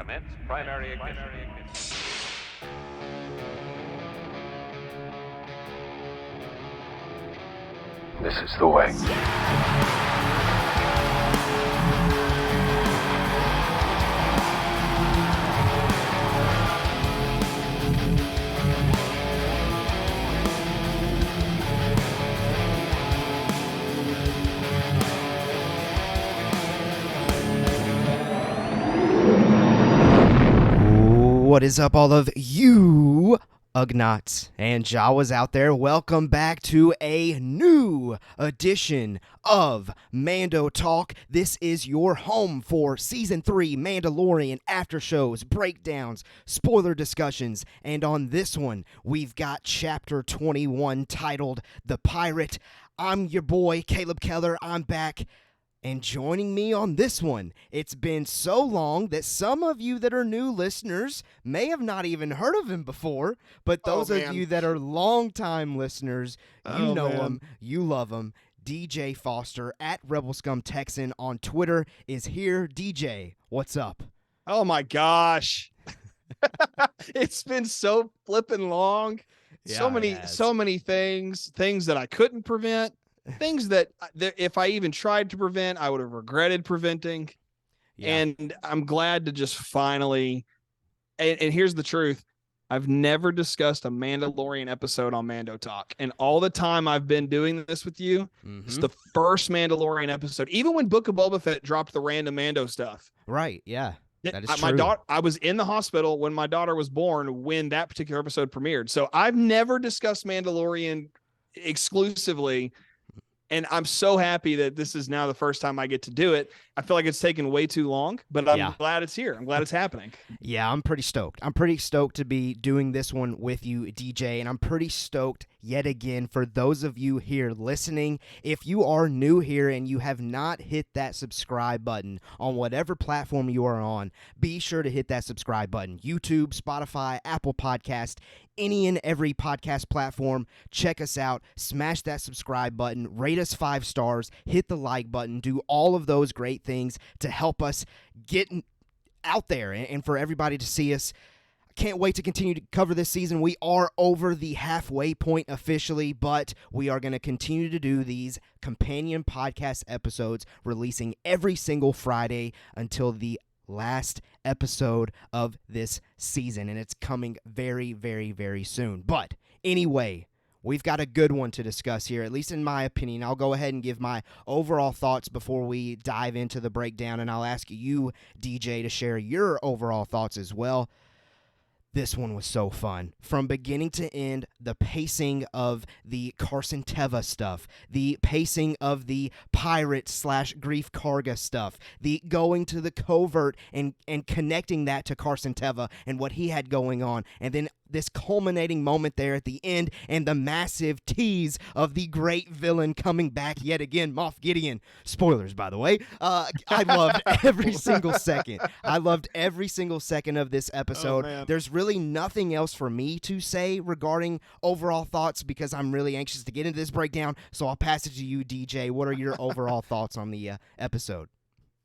Commence primary ignition. This is the way. What is up, all of you Ugnaughts and Jawas out there? Welcome back to a new edition of Mando Talk. This is your home for Season 3 Mandalorian after shows, breakdowns, spoiler discussions, and on this one, we've got Chapter 21 titled The Pirate. I'm your boy, Caleb Keller. I'm back. And joining me on this one, it's been so long that some of you that are new listeners may have not even heard of him before, but those of you that are longtime listeners, you know him, you love him. DJ Foster at Rebel Scum Texan on Twitter is here. DJ, what's up? Oh my gosh. It's been so flippin' long. Yeah, so many things that I couldn't prevent. Things that if I even tried to prevent, I would have regretted preventing. Yeah. And I'm glad to just finally, and here's the truth. I've never discussed a Mandalorian episode on Mando Talk. And all the time I've been doing this with you, it's the first Mandalorian episode. Even when Book of Boba Fett dropped the random Mando stuff. Right, yeah. That is my true. daughter, I was in the hospital when my daughter was born when that particular episode premiered. So I've never discussed Mandalorian exclusively. And I'm so happy that this is now the first time I get to do it. I feel like it's taken way too long, but I'm glad it's here. I'm glad it's happening. Yeah, I'm pretty stoked. I'm pretty stoked to be doing this one with you, DJ, and I'm pretty stoked yet again for those of you here listening. If you are new here and you have not hit that subscribe button on whatever platform you are on, be sure to hit that subscribe button. YouTube, Spotify, Apple Podcast, any and every podcast platform. Check us out. Smash that subscribe button. Rate us 5 stars. Hit the like button. Do all of those great things to help us get out there and for everybody to see us. Can't wait to continue to cover this season. We are over the halfway point officially, but we are going to continue to do these companion podcast episodes, releasing every single Friday until the last episode of this season, and it's coming very, very, very soon. But anyway, we've got a good one to discuss here, at least in my opinion. I'll go ahead and give my overall thoughts before we dive into the breakdown, and I'll ask you, DJ, to share your overall thoughts as well. This one was so fun. From beginning to end, the pacing of the Carson Teva stuff, the pacing of the pirate / Grief Karga stuff, the going to the covert and connecting that to Carson Teva and what he had going on, and then this culminating moment there at the end and the massive tease of the great villain coming back yet again, Moff Gideon. Spoilers, by the way. I loved every single second. I loved every single second of this episode. There's really nothing else for me to say regarding overall thoughts because I'm really anxious to get into this breakdown, so I'll pass it to you, DJ. What are your overall thoughts on the episode?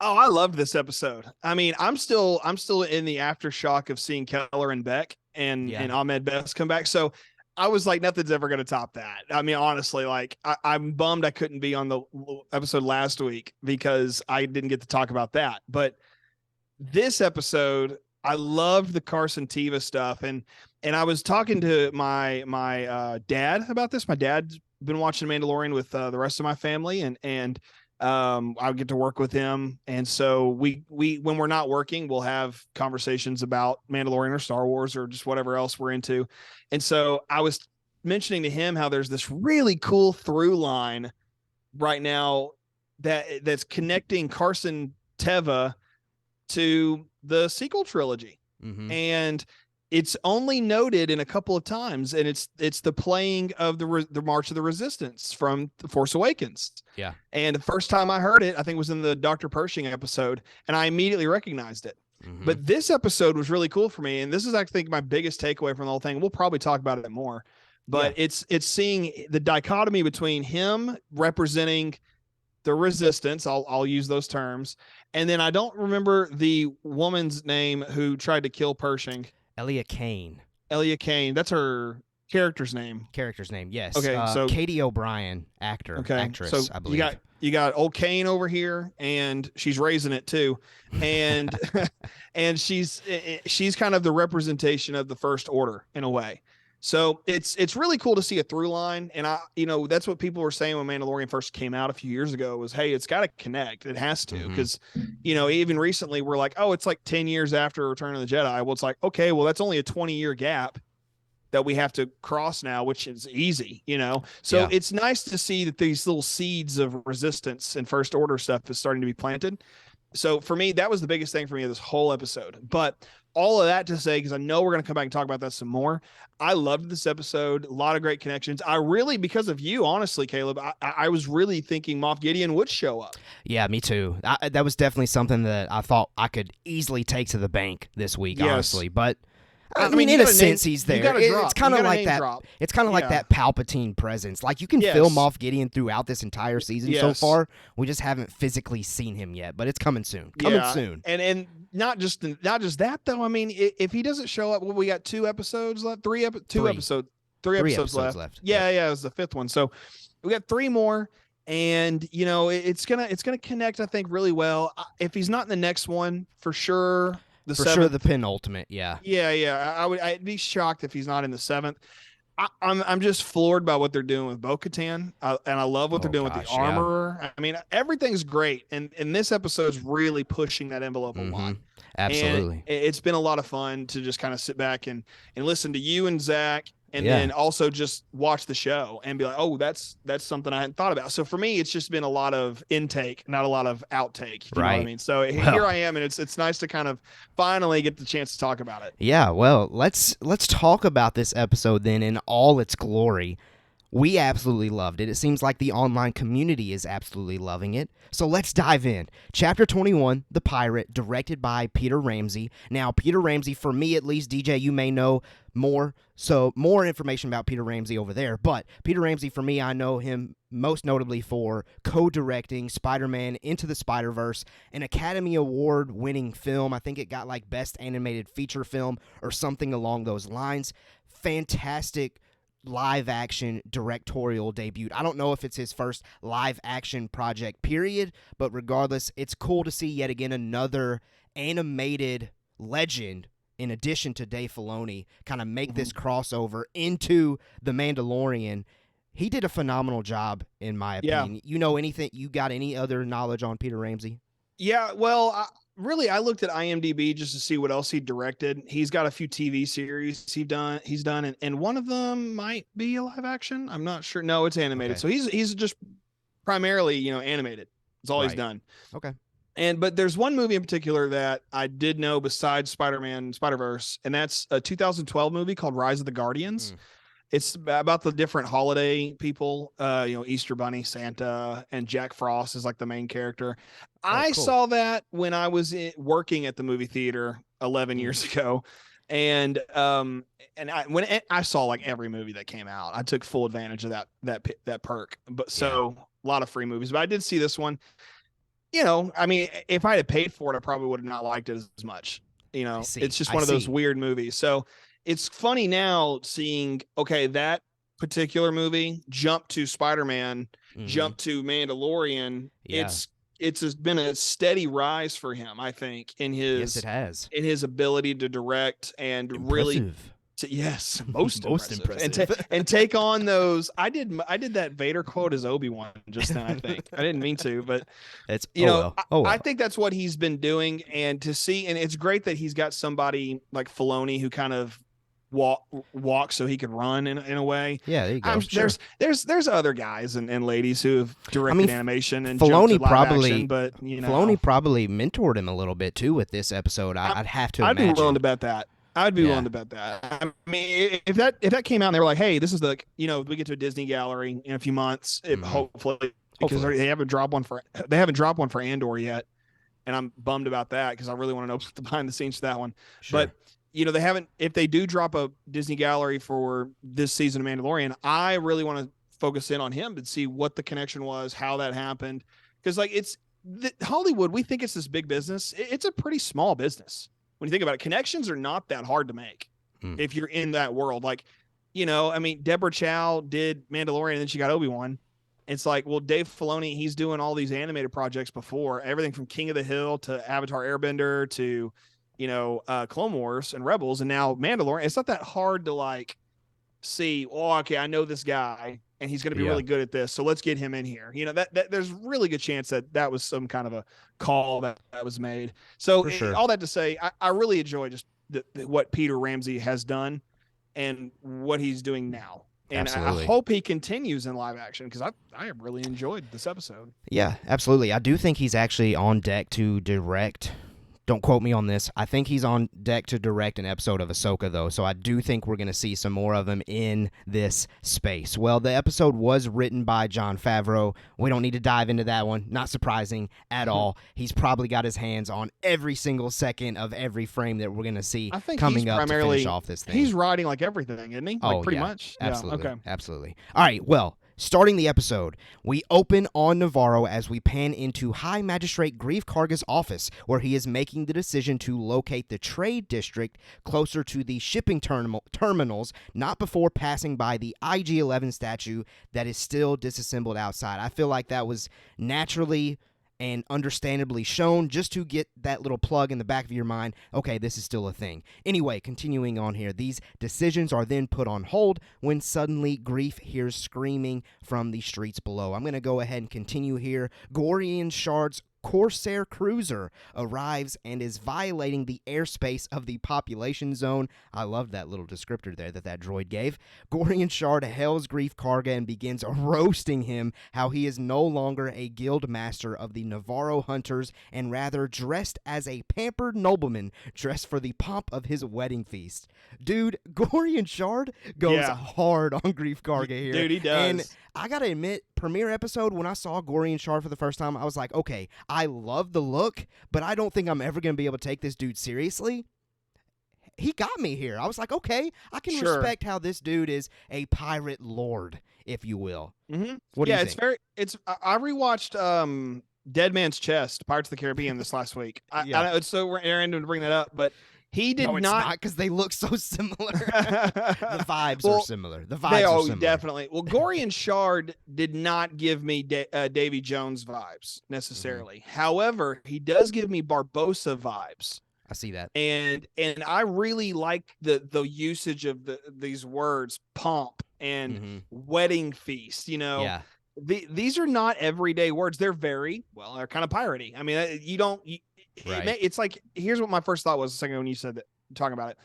Oh, I loved this episode. I mean, I'm still in the aftershock of seeing Keller and Beck and Ahmed Best come back. So I was like, nothing's ever going to top that. I mean, honestly, like I'm bummed I couldn't be on the episode last week because I didn't get to talk about that. But this episode, I loved the Carson Teva stuff. And I was talking to my dad about this. My dad's been watching Mandalorian with the rest of my family and I'll get to work with him. And so we when we're not working, we'll have conversations about Mandalorian or Star Wars or just whatever else we're into. And so I was mentioning to him how there's this really cool through line right now that's connecting Carson Teva to the sequel trilogy. Mm-hmm. And it's only noted in a couple of times, and it's the playing of the March of the Resistance from The Force Awakens. Yeah. And the first time I heard it, I think was in the Dr. Pershing episode, and I immediately recognized it. Mm-hmm. But this episode was really cool for me, and this is, I think, my biggest takeaway from the whole thing. We'll probably talk about it more, but it's seeing the dichotomy between him representing the Resistance, I'll use those terms, And then I don't remember the woman's name who tried to kill Pershing. Elia Kane. Elia Kane. That's her character's name. Character's name, yes. Okay, so Katie O'Brien, actress, so I believe. You got old Kane over here, and she's raising it too, and and she's kind of the representation of the First Order in a way. So it's really cool to see a through line, and that's what people were saying when Mandalorian first came out a few years ago was, hey, it's got to connect, it has to, because even recently we're like, oh, it's like 10 years after Return of the Jedi. Well, it's like, okay, well, that's only a 20-year gap that we have to cross now, which is easy, So It's nice to see that these little seeds of resistance and First Order stuff is starting to be planted. So for me, that was the biggest thing for me of this whole episode. But all of that to say, because I know we're going to come back and talk about that some more. I loved this episode. A lot of great connections. I really, because of you, honestly, Caleb, I was really thinking Moff Gideon would show up. Yeah, me too. That was definitely something that I thought I could easily take to the bank this week, honestly. But I mean, in a sense, he's there. It's kind of like that. It's kind of like that Palpatine presence. Like, you can feel Moff Gideon throughout this entire season so far. We just haven't physically seen him yet, but it's coming soon. Soon. And not just that though. I mean, if he doesn't show up, we got 2 episodes left. 3 episodes left. Yeah, it was the 5th one. So we got 3 more. And it's gonna connect, I think, really well. If he's not in the next one, for sure. The penultimate, yeah. I'd be shocked if he's not in the 7th. I'm just floored by what they're doing with Bo-Katan, and I love what they're doing with the Armorer. Yeah. I mean, everything's great, and this episode's really pushing that envelope a lot. Absolutely, and it's been a lot of fun to just kind of sit back and listen to you and Zach. And then also just watch the show and be like, oh, that's something I hadn't thought about. So for me, it's just been a lot of intake, not a lot of outtake. You know what I mean? So here I am, and it's nice to kind of finally get the chance to talk about it. Yeah, well, let's talk about this episode then in all its glory. We absolutely loved it. It seems like the online community is absolutely loving it. So let's dive in. Chapter 21, The Pirate, directed by Peter Ramsey. Now, Peter Ramsey, for me at least, DJ, you may know more. So more information about Peter Ramsey over there. But Peter Ramsey, for me, I know him most notably for co-directing Spider-Man Into the Spider-Verse, an Academy Award-winning film. I think it got like Best Animated Feature Film or something along those lines. Fantastic live-action directorial debut. I don't know if it's his first live-action project, period, but regardless, it's cool to see yet again another animated legend, in addition to Dave Filoni, kind of make this crossover into The Mandalorian. He did a phenomenal job, in my opinion. You know anything? You got any other knowledge on Peter Ramsey? Yeah, well, I looked at IMDb just to see what else he directed. He's got a few TV series he's done, and one of them might be a live action. I'm not sure. No, it's animated. Okay. So he's just primarily, animated. That's all he's done. Okay. But there's one movie in particular that I did know besides Spider-Man Spider-Verse, and that's a 2012 movie called Rise of the Guardians. It's about the different holiday people, Easter Bunny, Santa, and Jack Frost is like the main character. I saw that when I was working at the movie theater 11 years ago. And when I saw like every movie that came out, I took full advantage of that perk. But a lot of free movies, but I did see this one. I mean, if I had paid for it, I probably would have not liked it as much. It's just one of those weird movies. So it's funny now seeing, that particular movie jump to Spider-Man, jump to Mandalorian. Yeah. It's been a steady rise for him, I think, in his ability to direct and really. Most impressive. And take on those. I did that Vader quote as Obi-Wan just then, I think. I didn't mean to, but it's I think that's what he's been doing, and to see, and it's great that he's got somebody like Filoni who kind of walk so he could run in a way. Yeah, there you go. There's other guys and ladies who have directed animation and Filoni probably action, but Filoni probably mentored him a little bit too with this episode. I'd have to imagine. I'd be willing to bet that. I'd be willing to bet that. I mean, if that came out and they were like, hey, this is we get to a Disney gallery in a few months, hopefully, because they haven't dropped one for Andor yet, and I'm bummed about that because I really want to know the behind the scenes to that one. Sure. But they haven't. If they do drop a Disney gallery for this season of Mandalorian, I really want to focus in on him to see what the connection was, how that happened, because Hollywood, we think it's this big business. It's a pretty small business. When you think about it, connections are not that hard to make if you're in that world. Like, I mean, Deborah Chow did Mandalorian and then she got Obi-Wan. It's like, well, Dave Filoni, he's doing all these animated projects before, everything from King of the Hill to Avatar Airbender to, Clone Wars and Rebels, and now Mandalorian. It's not that hard to like see, okay, I know this guy and he's going to be really good at this, so let's get him in here. That there's really good chance that was some kind of a call that was made. So all that to say, I really enjoy just what Peter Ramsey has done and what he's doing now. And I hope he continues in live action because I have really enjoyed this episode. Yeah, absolutely. I do think he's actually on deck to direct. Don't quote me on this. I think he's on deck to direct an episode of Ahsoka, though, so I do think we're going to see some more of him in this space. Well, the episode was written by Jon Favreau. We don't need to dive into that one. Not surprising at all. He's probably got his hands on every single second of every frame that we're going to see coming up to finish off this thing. He's writing like everything, isn't he? Like pretty much. Absolutely. Yeah, okay. Absolutely. All right, well, starting the episode, we open on Navarro as we pan into High Magistrate Greef Karga's office, where he is making the decision to locate the trade district closer to the shipping terminals, not before passing by the IG-11 statue that is still disassembled outside. I feel like that was naturally and understandably shown just to get that little plug in the back of your mind, okay, this is still a thing. Anyway, continuing on here, these decisions are then put on hold when suddenly Greef hears screaming from the streets below. I'm going to go ahead and continue here. Gorian Shard's Corsair cruiser arrives and is violating the airspace of the population zone. I love that little descriptor there that droid gave. Gorian Shard hails Greef Karga and begins roasting him how he is no longer a guild master of the Navarro Hunters and rather dressed as a pampered nobleman dressed for the pomp of his wedding feast. Dude, Gorian Shard goes hard on Greef Karga here. Dude, he does. And I gotta admit, premiere episode, when I saw Gorian Shard for the first time, I was like, okay, I love the look, but I don't think I'm ever gonna be able to take this dude seriously. He got me here. I was like, okay, I can respect how this dude is a pirate lord, if you will. Mm-hmm. What do you think? I rewatched Dead Man's Chest, Pirates of the Caribbean this last week. I know it's so random to bring that up, but he did not because they look so similar. The vibes are similar. The vibes are similar. Definitely. Well, Gorian Shard did not give me Davy Jones vibes necessarily. Mm-hmm. However, he does give me Barbossa vibes. I see that. And I really like the usage of these words, pomp and wedding feast, Yeah. These are not everyday words. They're they're kind of piratey. I mean, it's like, here's what my first thought was a second when you said that, talking about it,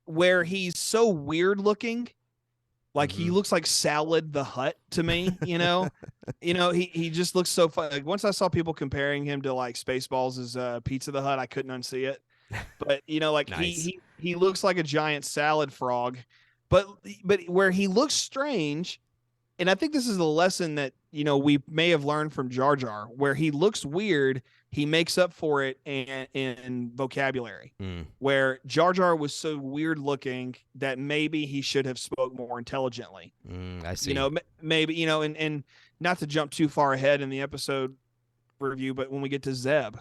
where he's so weird looking, like he looks like Salad the Hutt to me, he just looks so fun. Like once I saw people comparing him to like Spaceballs as Pizza the Hutt, I couldn't unsee it. But like nice. he looks like a giant salad frog, but where he looks strange. And I think this is the lesson that, we may have learned from Jar Jar, where he looks weird, he makes up for it in vocabulary, where Jar Jar was so weird looking that maybe he should have spoke more intelligently. I see. Maybe, and not to jump too far ahead in the episode review, but when we get to Zeb,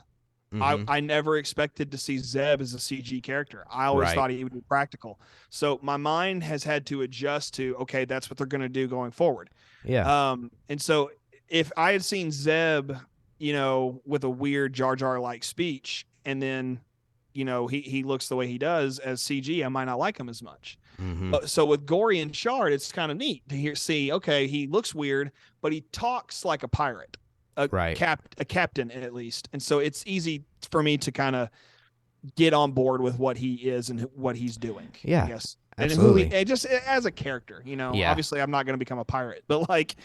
I never expected to see Zeb as a CG character. I always thought he would be practical. So my mind has had to adjust to, okay, that's what they're going to do going forward. Yeah. And so if I had seen Zeb, with a weird Jar Jar like speech, and then, he looks the way he does as CG, I might not like him as much. So with Gorian Shard, it's kind of neat to see, okay, he looks weird, but he talks like a pirate. A captain at least, and so it's easy for me to kind of get on board with what he is and what he's doing. Yeah, I guess. absolutely. And just as a character, obviously I'm not going to become a pirate, but like,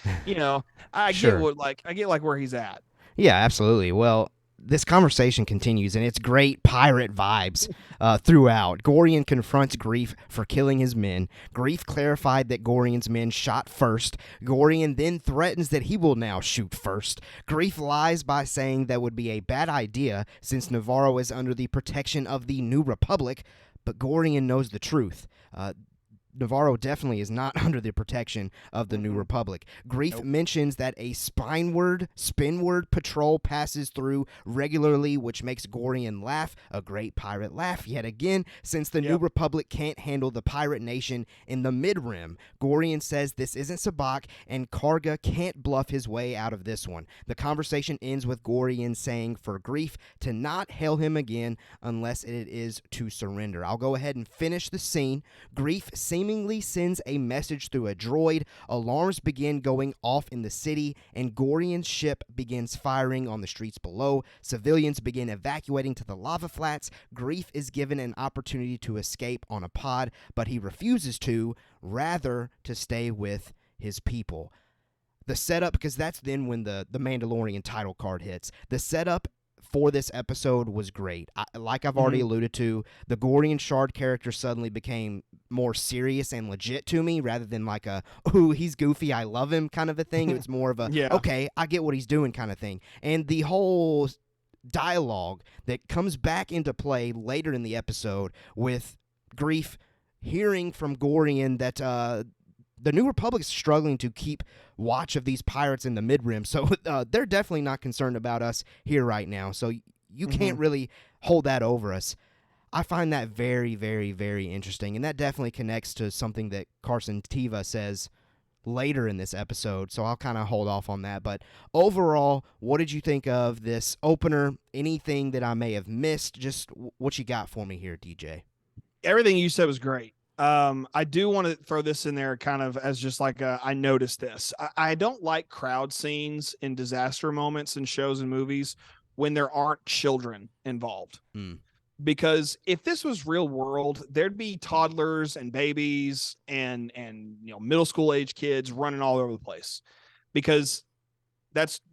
I get where he's at. Yeah, absolutely. Well, this conversation continues, and it's great pirate vibes throughout. Gorian confronts Greef for killing his men. Greef clarified that Gorian's men shot first. Gorian then threatens that he will now shoot first. Greef lies by saying that would be a bad idea since Navarro is under the protection of the New Republic, but Gorian knows the truth. Navarro definitely is not under the protection of the New Republic. Greef mentions that a spinward patrol passes through regularly, which makes Gorian laugh, a great pirate laugh yet again, since the New Republic can't handle the pirate nation in the Mid-Rim. Gorian says this isn't Sabacc, and Karga can't bluff his way out of this one. The conversation ends with Gorian saying for Greef to not hail him again unless it is to surrender. I'll go ahead and finish the scene. Greef seemingly sends a message through a droid. Alarms begin going off in the city, and Gorian's ship begins firing on the streets below. Civilians begin evacuating to the lava flats. Greef is given an opportunity to escape on a pod, but he refuses to, rather to stay with his people. The setup, because that's then when the Mandalorian title card hits. The setup for this episode was great. Like I've already alluded to, the Gorian Shard character suddenly became more serious and legit to me rather than like a, ooh, he's goofy, I love him kind of a thing. It was more of a, okay, I get what he's doing kind of thing. And the whole dialogue that comes back into play later in the episode with Greef hearing from Gorian that the New Republic's struggling to keep watch of these pirates in the Mid-Rim, so they're definitely not concerned about us here right now, so you can't really hold that over us. I find that very, very, very interesting, and that definitely connects to something that Carson Teva says later in this episode, so I'll kind of hold off on that. But overall, what did you think of this opener? Anything that I may have missed? Just what you got for me here, DJ? Everything you said was great. I do want to throw this in there kind of as just like I noticed this. I don't like crowd scenes in disaster moments in shows and movies when there aren't children involved. Because if this was real world, there'd be toddlers and babies and middle school age kids running all over the place, because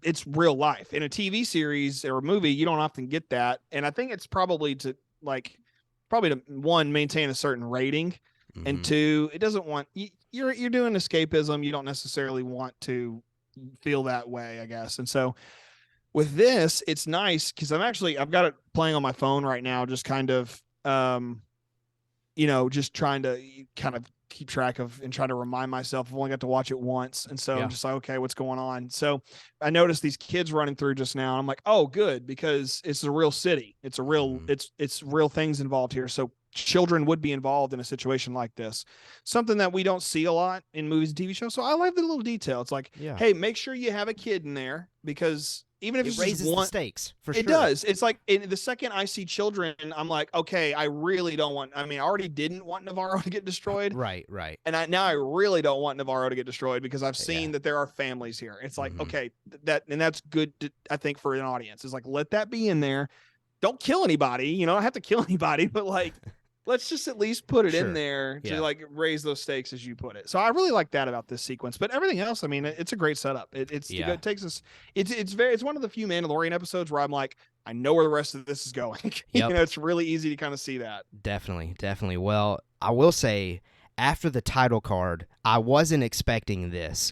it's real life. In a TV series or a movie, you don't often get that. And I think it's probably to one, maintain a certain rating. And two, it doesn't want you're doing escapism. You don't necessarily want to feel that way, I guess. And so with this, it's nice because I've got it playing on my phone right now, just kind of, just trying to kind of keep track of and try to remind myself. I've only got to watch it once. And so I'm just like, okay, what's going on? So I noticed these kids running through just now. And I'm like, oh, good, because it's a real city. It's a real, it's real things involved here. So children would be involved in a situation like this, something that we don't see a lot in movies and TV shows. So I like the little detail. It's like, hey, make sure you have a kid in there, because even if it raises the stakes for sure. It does. It's like the second I see children, I'm like, okay, I really don't want. I mean, I already didn't want Navarro to get destroyed. Right. And now I really don't want Navarro to get destroyed, because I've seen that there are families here. It's like, okay, that's good. I think for an audience, it's like, let that be in there. Don't kill anybody. You don't have to kill anybody, but like, let's just at least put it in there to like raise those stakes, as you put it. So I really like that about this sequence. But everything else, I mean, it's a great setup. It takes us. It's one of the few Mandalorian episodes where I'm like, I know where the rest of this is going. It's really easy to kind of see that. Definitely. Well, I will say, after the title card, I wasn't expecting this.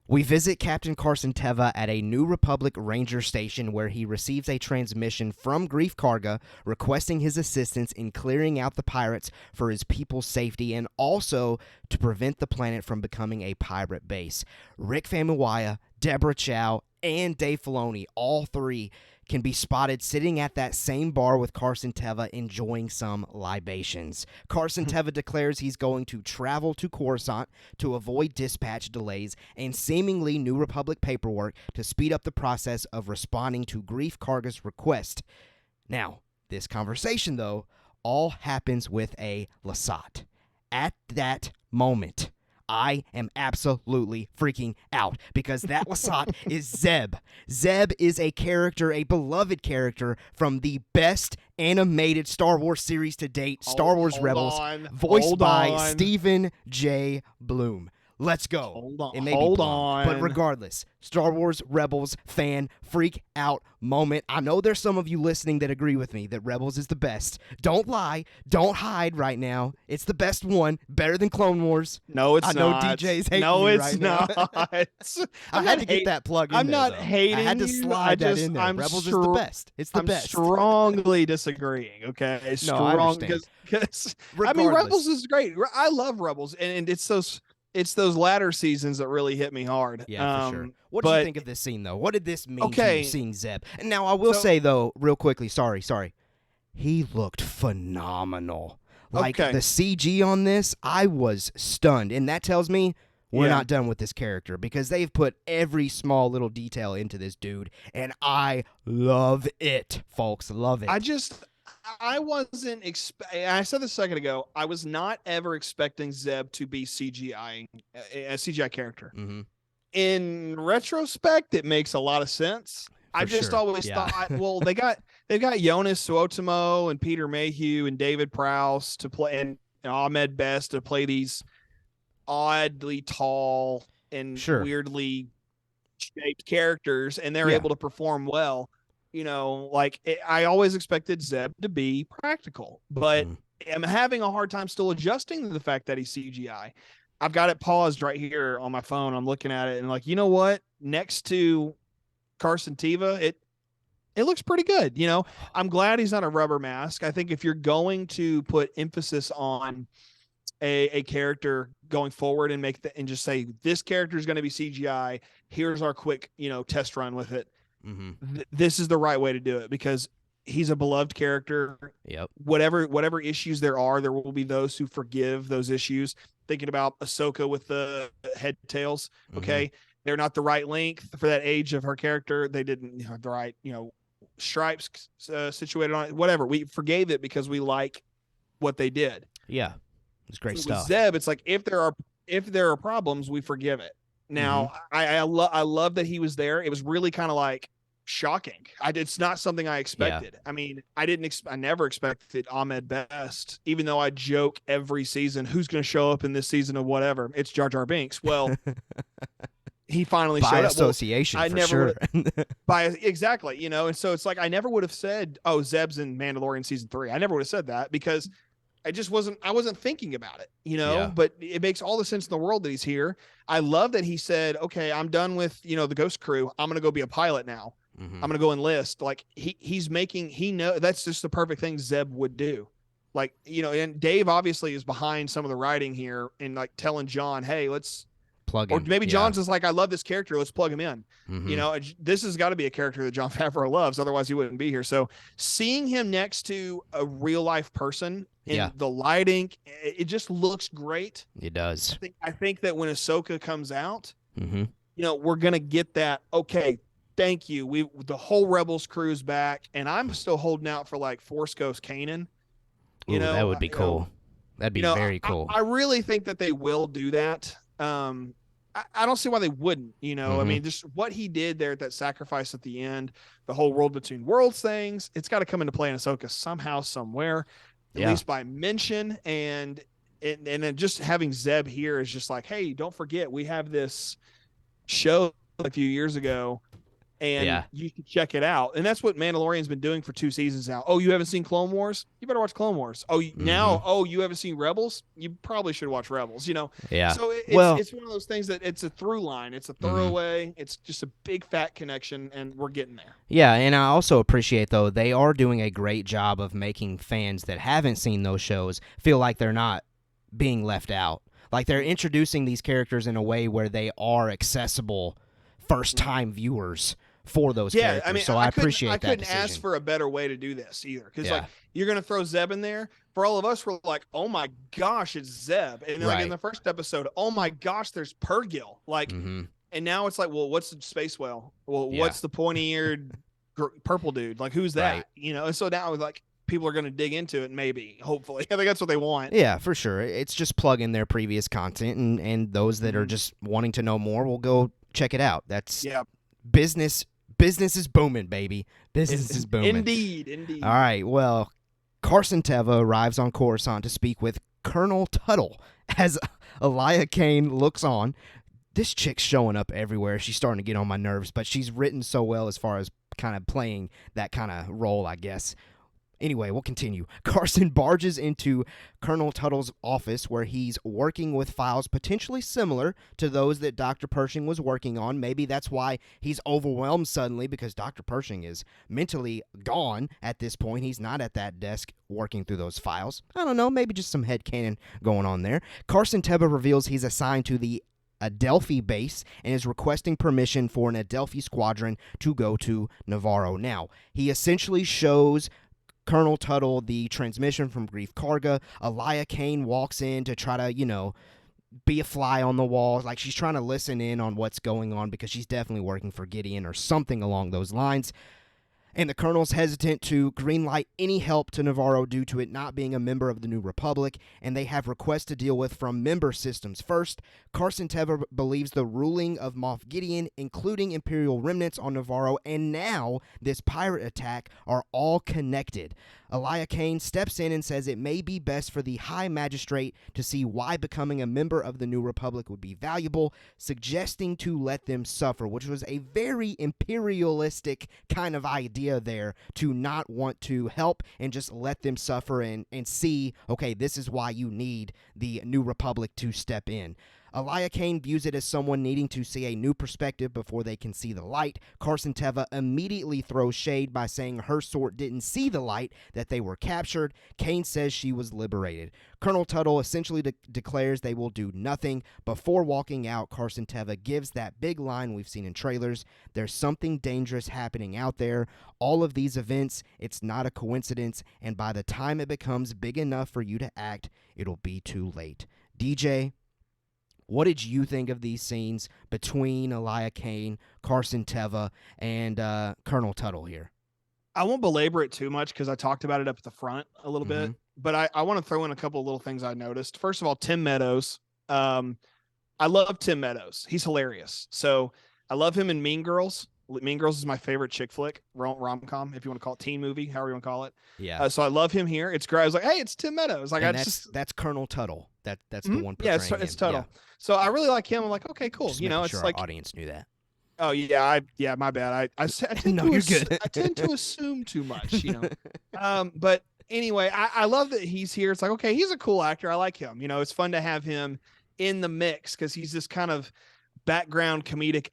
We visit Captain Carson Teva at a New Republic Ranger station, where he receives a transmission from Greef Karga requesting his assistance in clearing out the pirates for his people's safety and also to prevent the planet from becoming a pirate base. Rick Famuyiwa, Deborah Chow, and Dave Filoni, all three, can be spotted sitting at that same bar with Carson Teva enjoying some libations. Carson Teva declares he's going to travel to Coruscant to avoid dispatch delays and seemingly New Republic paperwork to speed up the process of responding to Greef Karga's request. Now, this conversation, though, all happens with a Lasat. At that moment, I am absolutely freaking out, because that Lasat is Zeb. Zeb is a character, a beloved character from the best animated Star Wars series to date, Star Wars Rebels, voiced by Stephen J. Bloom. Let's go. Hold on. It may be blown, but regardless, Star Wars Rebels fan freak out moment. I know there's some of you listening that agree with me that Rebels is the best. Don't lie. Don't hide right now. It's the best one. Better than Clone Wars. No, it's not. I know DJ's hating me right now. I had to get that plug in I'm there, not though. hating I had to slide that in there. Rebels is the best. It's the best. I'm strongly disagreeing, okay? No, I understand. Because I mean, Rebels is great. I love Rebels, and it's those latter seasons that really hit me hard. Yeah, for sure. What did you think of this scene, though? What did this mean to you, seeing Zeb? And now I will say, though, real quickly, sorry, he looked phenomenal. Like, the CG on this, I was stunned. And that tells me we're not done with this character, because they've put every small little detail into this dude, and I love it, folks. Love it. I wasn't I said this a second ago. I was not ever expecting Zeb to be a CGI character. Mm-hmm. In retrospect, it makes a lot of sense. I just always thought, well, they've got Jonas Suotamo and Peter Mayhew and David Prowse to play, and Ahmed Best to play these oddly tall and weirdly shaped characters, and they're able to perform well. You know, I always expected Zeb to be practical, but I'm having a hard time still adjusting to the fact that he's CGI. I've got it paused right here on my phone. I'm looking at it and you know what? Next to Carson Teva, it looks pretty good. You know, I'm glad he's not a rubber mask. I think if you're going to put emphasis on a character going forward and and just say this character is going to be CGI, here's our quick, test run with it. Mm-hmm. This is the right way to do it, because he's a beloved character. Yep. Whatever issues there are, there will be those who forgive those issues. Thinking about Ahsoka with the head tails. Okay. Mm-hmm. They're not the right length for that age of her character. They didn't have the right, stripes situated on it. Whatever. We forgave it because we like what they did. Yeah. It's great stuff. With Zeb, it's like if there are problems, we forgive it. Now, I love that he was there. It was really kind of shocking. It's not something I expected. Yeah. I mean, I never expected Ahmed Best, even though I joke every season, who's going to show up in this season of whatever? It's Jar Jar Binks. Well, he finally showed up. By association, for sure. Exactly, and so it's I never would have said, oh, Zeb's in Mandalorian season 3. I never would have said that, because I wasn't thinking about it, but it makes all the sense in the world that he's here. I love that he said, okay, I'm done with, the Ghost Crew. I'm going to go be a pilot now. Mm-hmm. I'm going to go enlist. He that's just the perfect thing Zeb would do. And Dave obviously is behind some of the writing here and telling John, hey, let's plug him. Or maybe John's just I love this character. Let's plug him in. Mm-hmm. This has got to be a character that Jon Favreau loves. Otherwise he wouldn't be here. So seeing him next to a real life person, and the lighting, it just looks great. It does. I think that when Ahsoka comes out, we're going to get that. Okay. Thank you. The whole Rebels crew's back, and I'm still holding out for Force Ghost Kanan. That would be cool. That'd be very cool. I really think that they will do that. I don't see why they wouldn't, I mean, just what he did there at that sacrifice at the end, the whole world between worlds things, it's got to come into play in Ahsoka somehow, somewhere, at least by mention. And then just having Zeb here is just hey, don't forget, we have this show a few years ago, and you can check it out. And that's what Mandalorian's been doing for 2 seasons now. Oh, you haven't seen Clone Wars? You better watch Clone Wars. Oh, you haven't seen Rebels? You probably should watch Rebels, Yeah. So it's one of those things that it's a through line. It's a throwaway. It's just a big fat connection, and we're getting there. Yeah, and I also appreciate, though, they are doing a great job of making fans that haven't seen those shows feel like they're not being left out. They're introducing these characters in a way where they are accessible first-time viewers for those characters. I mean, so I appreciate that decision. I couldn't ask for a better way to do this either, because you're going to throw Zeb in there. For all of us, we're oh my gosh, it's Zeb. And in the first episode, oh my gosh, there's Purrgil. And now it's well, what's the space whale? Well, what's the pointy-eared purple dude? Who's that? Right. And so now people are going to dig into it, maybe, hopefully. I think that's what they want. Yeah, for sure. It's just plug in their previous content, and those that are just wanting to know more will go check it out. That's business. Business is booming, baby. Business is booming. Indeed. All right, well, Carson Teva arrives on Coruscant to speak with Colonel Tuttle As Elia Kane looks on, this chick's showing up everywhere. She's starting to get on my nerves, but she's written so well as far as kind of playing that kind of role, I guess. Anyway, we'll continue. Carson barges into Colonel Tuttle's office where he's working with files potentially similar to those that Dr. Pershing was working on. Maybe that's why he's overwhelmed suddenly, because Dr. Pershing is mentally gone at this point. He's not at that desk working through those files. I don't know, maybe just some headcanon going on there. Carson Teva reveals he's assigned to the Adelphi base and is requesting permission for an Adelphi squadron to go to Navarro. Now, he essentially shows Colonel Tuttle the transmission from Grief Karga. Elia Kane walks in to try to, be a fly on the wall. Like, she's trying to listen in on what's going on because she's definitely working for Gideon or something along those lines. And the Colonel's hesitant to greenlight any help to Navarro due to it not being a member of the New Republic, and they have requests to deal with from member systems. First, Carson Teva believes the ruling of Moff Gideon, including Imperial remnants on Navarro, and now this pirate attack are all connected. Elia Kane steps in and says it may be best for the High Magistrate to see why becoming a member of the New Republic would be valuable, suggesting to let them suffer, which was a very imperialistic kind of idea there, to not want to help and just let them suffer and see, okay, this is why you need the New Republic to step in. Elia Kane views it as someone needing to see a new perspective before they can see the light. Carson Teva immediately throws shade by saying her sort didn't see the light, that they were captured. Kane says she was liberated. Colonel Tuttle essentially declares they will do nothing. Before walking out, Carson Teva gives that big line we've seen in trailers: there's something dangerous happening out there. All of these events, it's not a coincidence, and by the time it becomes big enough for you to act, it'll be too late. DJ, what did you think of these scenes between Elia Kane, Carson Teva, and Colonel Tuttle here? I won't belabor it too much because I talked about it up at the front a little bit, but I want to throw in a couple of little things I noticed. First of all, Tim Meadows. I love Tim Meadows. He's hilarious. So I love him in Mean Girls. Mean Girls is my favorite chick flick, rom-com, if you want to call it, teen movie, however you want to call it. Yeah. So I love him here. It's great. I was like, hey, it's Tim Meadows. Like, that's Colonel Tuttle. That's the one. Yeah, it's Tuttle. Yeah. So I really like him. I'm like, okay, cool. Just it's sure like our audience knew that. Oh yeah, my bad. I tend no, you're good. I tend to assume too much, But anyway, I love that he's here. It's like, okay, he's a cool actor. I like him. It's fun to have him in the mix because he's this kind of background comedic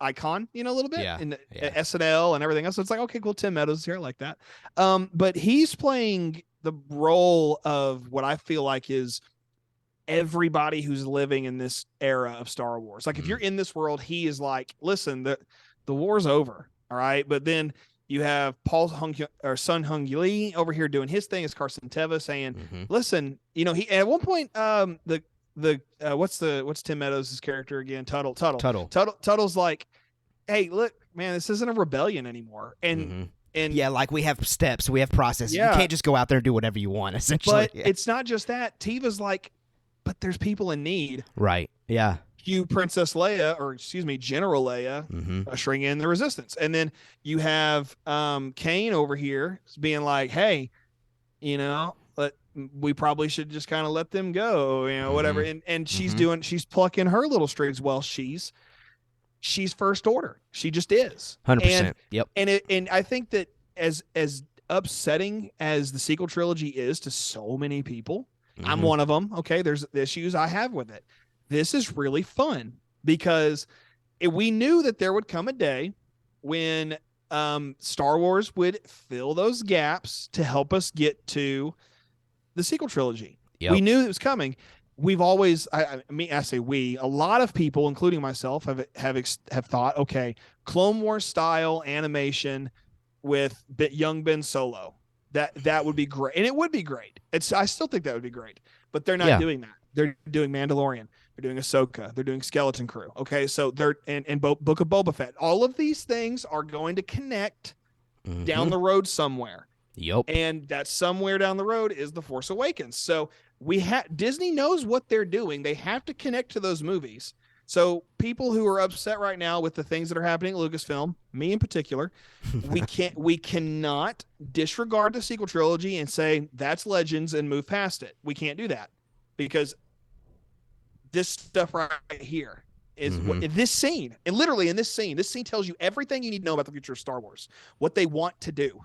icon, a little bit in SNL and everything else. So it's like, okay, cool. Tim Meadows is here. I like that. But he's playing the role of what I feel like is everybody who's living in this era of Star Wars. Like, if you're in this world, he is like, listen, the war's over. All right. But then you have Sun Hung Lee over here doing his thing as Carson Teva saying, listen, he at one point, what's Tim Meadows' character again? Tuttle's like, hey, look, man, this isn't a rebellion anymore. And yeah, like, we have steps, we have processes. You can't just go out there and do whatever you want, essentially. But it's not just that. Teva's like, but there's people in need. Right. Yeah. You Princess Leia, or excuse me, General Leia, ushering in the resistance. And then you have Kane over here being like, hey, we probably should just kind of let them go, whatever. And she's plucking her little strings. Well, she's First Order. She just is. 100%. Yep. And I think that as upsetting as the sequel trilogy is to so many people, I'm one of them. Okay. There's issues I have with it. This is really fun because we knew that there would come a day when Star Wars would fill those gaps to help us get to the sequel trilogy. Yep. We knew it was coming. We've always, I say we, a lot of people, including myself, have thought, okay, Clone Wars style animation with young Ben Solo. That would be great. And it would be great. I still think that would be great, but they're not doing that. They're doing Mandalorian. They're doing Ahsoka. They're doing Skeleton Crew. Okay. So they're, and Book of Boba Fett. All of these things are going to connect down the road somewhere. Yep. And that somewhere down the road is The Force Awakens. So Disney knows what they're doing. They have to connect to those movies. So people who are upset right now with the things that are happening at Lucasfilm, me in particular, we cannot disregard the sequel trilogy and say that's Legends and move past it. We can't do that because this stuff right here is what in this scene. And literally in this scene tells you everything you need to know about the future of Star Wars, what they want to do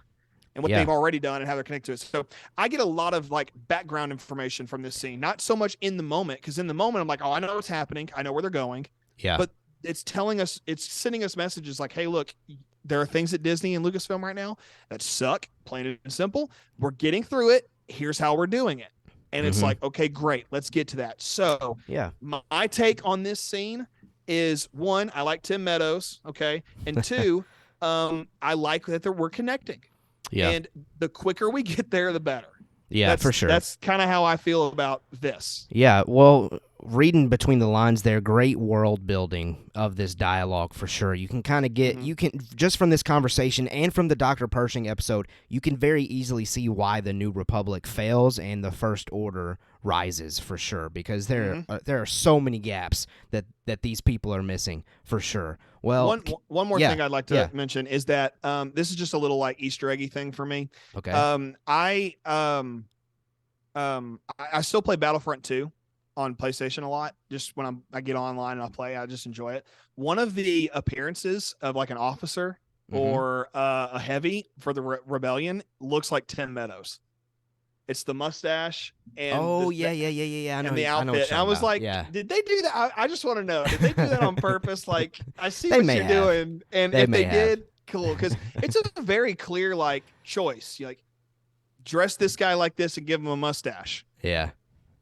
and what they've already done and how they're connected to it. So I get a lot of like background information from this scene, not so much in the moment, because in the moment I'm like, oh, I know what's happening. I know where they're going. Yeah. But it's telling us, it's sending us messages like, hey, look, there are things at Disney and Lucasfilm right now that suck, plain and simple. We're getting through it. Here's how we're doing it. And it's like, okay, great. Let's get to that. So my take on this scene is, one, I like Tim Meadows. Okay. And two, I like that we're connecting. Yeah. And the quicker we get there, the better. Yeah, for sure. That's kind of how I feel about this. Yeah, well, reading between the lines there, great world building of this dialogue for sure. You can kind of get, you can, just from this conversation and from the Dr. Pershing episode, you can very easily see why the New Republic fails and the First Order rises for sure, because there are so many gaps that these people are missing for sure. Well, one more thing I'd like to mention is that this is just a little like Easter eggy thing for me. Okay. I still play Battlefront 2 on PlayStation a lot. Just when I get online and I play, I just enjoy it. One of the appearances of like an officer or a heavy for the rebellion looks like Tim Meadows. It's the mustache and I know, and the outfit. And I was like, did they do that? I just want to know, did they do that on purpose? Like, I see what you're doing, and if they did, cool, because it's a very clear like choice. You like dress this guy like this and give him a mustache. Yeah.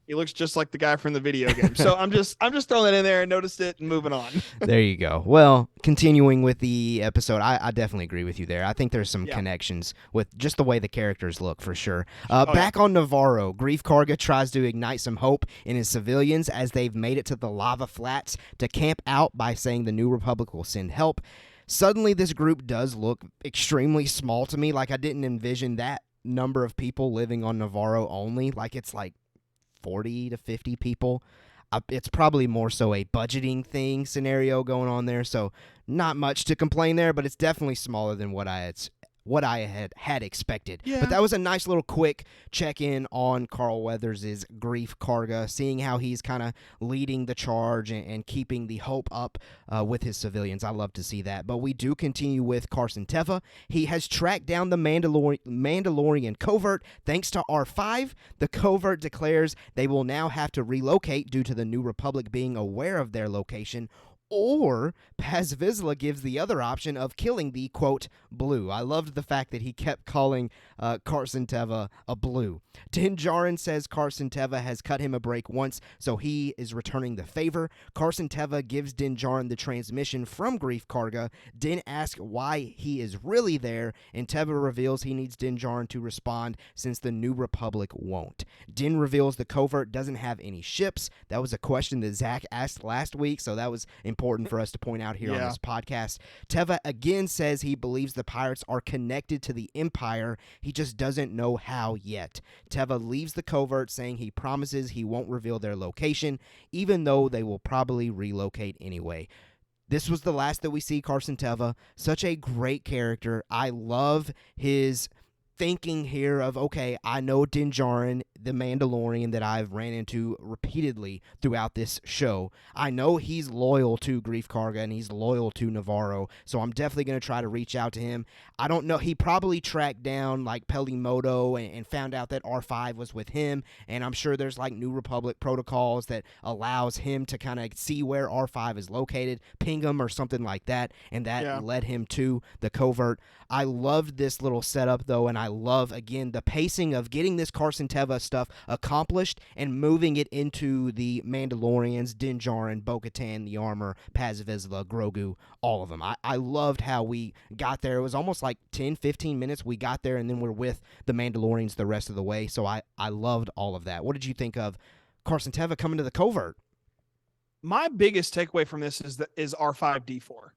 He looks just like the guy from the video game. So I'm just throwing that in there and noticed it and moving on. There you go. Well, continuing with the episode, I definitely agree with you there. I think there's some connections with just the way the characters look for sure. Back on Navarro, Greef Karga tries to ignite some hope in his civilians as they've made it to the lava flats to camp out by saying the New Republic will send help. Suddenly, this group does look extremely small to me. Like, I didn't envision that number of people living on Navarro only. Like, it's like 40 to 50 people. It's probably more so a budgeting thing scenario going on there, so not much to complain there, but it's definitely smaller than what I had expected. Yeah. But that was a nice little quick check-in on Carl Weathers' Greef Karga, seeing how he's kind of leading the charge and keeping the hope up with his civilians. I love to see that. But we do continue with Carson Teva. He has tracked down the Mandalorian covert thanks to R5. The covert declares they will now have to relocate due to the New Republic being aware of their location, or Paz Vizsla gives the other option of killing the, quote, blue. I loved the fact that he kept calling Carson Teva a blue. Din Djarin says Carson Teva has cut him a break once, so he is returning the favor. Carson Teva gives Din Djarin the transmission from Greef Karga. Din asks why he is really there, and Teva reveals he needs Din Djarin to respond since the New Republic won't. Din reveals the covert doesn't have any ships. That was a question that Zach asked last week, so that was important for us to point out here on this podcast. Teva again says he believes the pirates are connected to the Empire. He just doesn't know how yet. Teva leaves the covert saying he promises he won't reveal their location, even though they will probably relocate anyway. This was the last that we see Carson Teva. Such a great character. I love his thinking here of, okay, I know Din Djarin, the Mandalorian that I've ran into repeatedly throughout this show. I know he's loyal to Greef Karga and he's loyal to Navarro, so I'm definitely going to try to reach out to him. I don't know, he probably tracked down like Pelimoto and found out that R5 was with him, and I'm sure there's like New Republic protocols that allows him to kind of see where R5 is located, ping him or something like that, and that led him to the covert. I loved this little setup though, and I love, again, the pacing of getting this Carson Teva stuff accomplished and moving it into the Mandalorians, Din Djarin, Bo-Katan, the Armor, Paz Vizsla, Grogu, all of them. I loved how we got there. It was almost like 10, 15 minutes we got there, and then we're with the Mandalorians the rest of the way, so I loved all of that. What did you think of Carson Teva coming to the covert? My biggest takeaway from this is R5D4.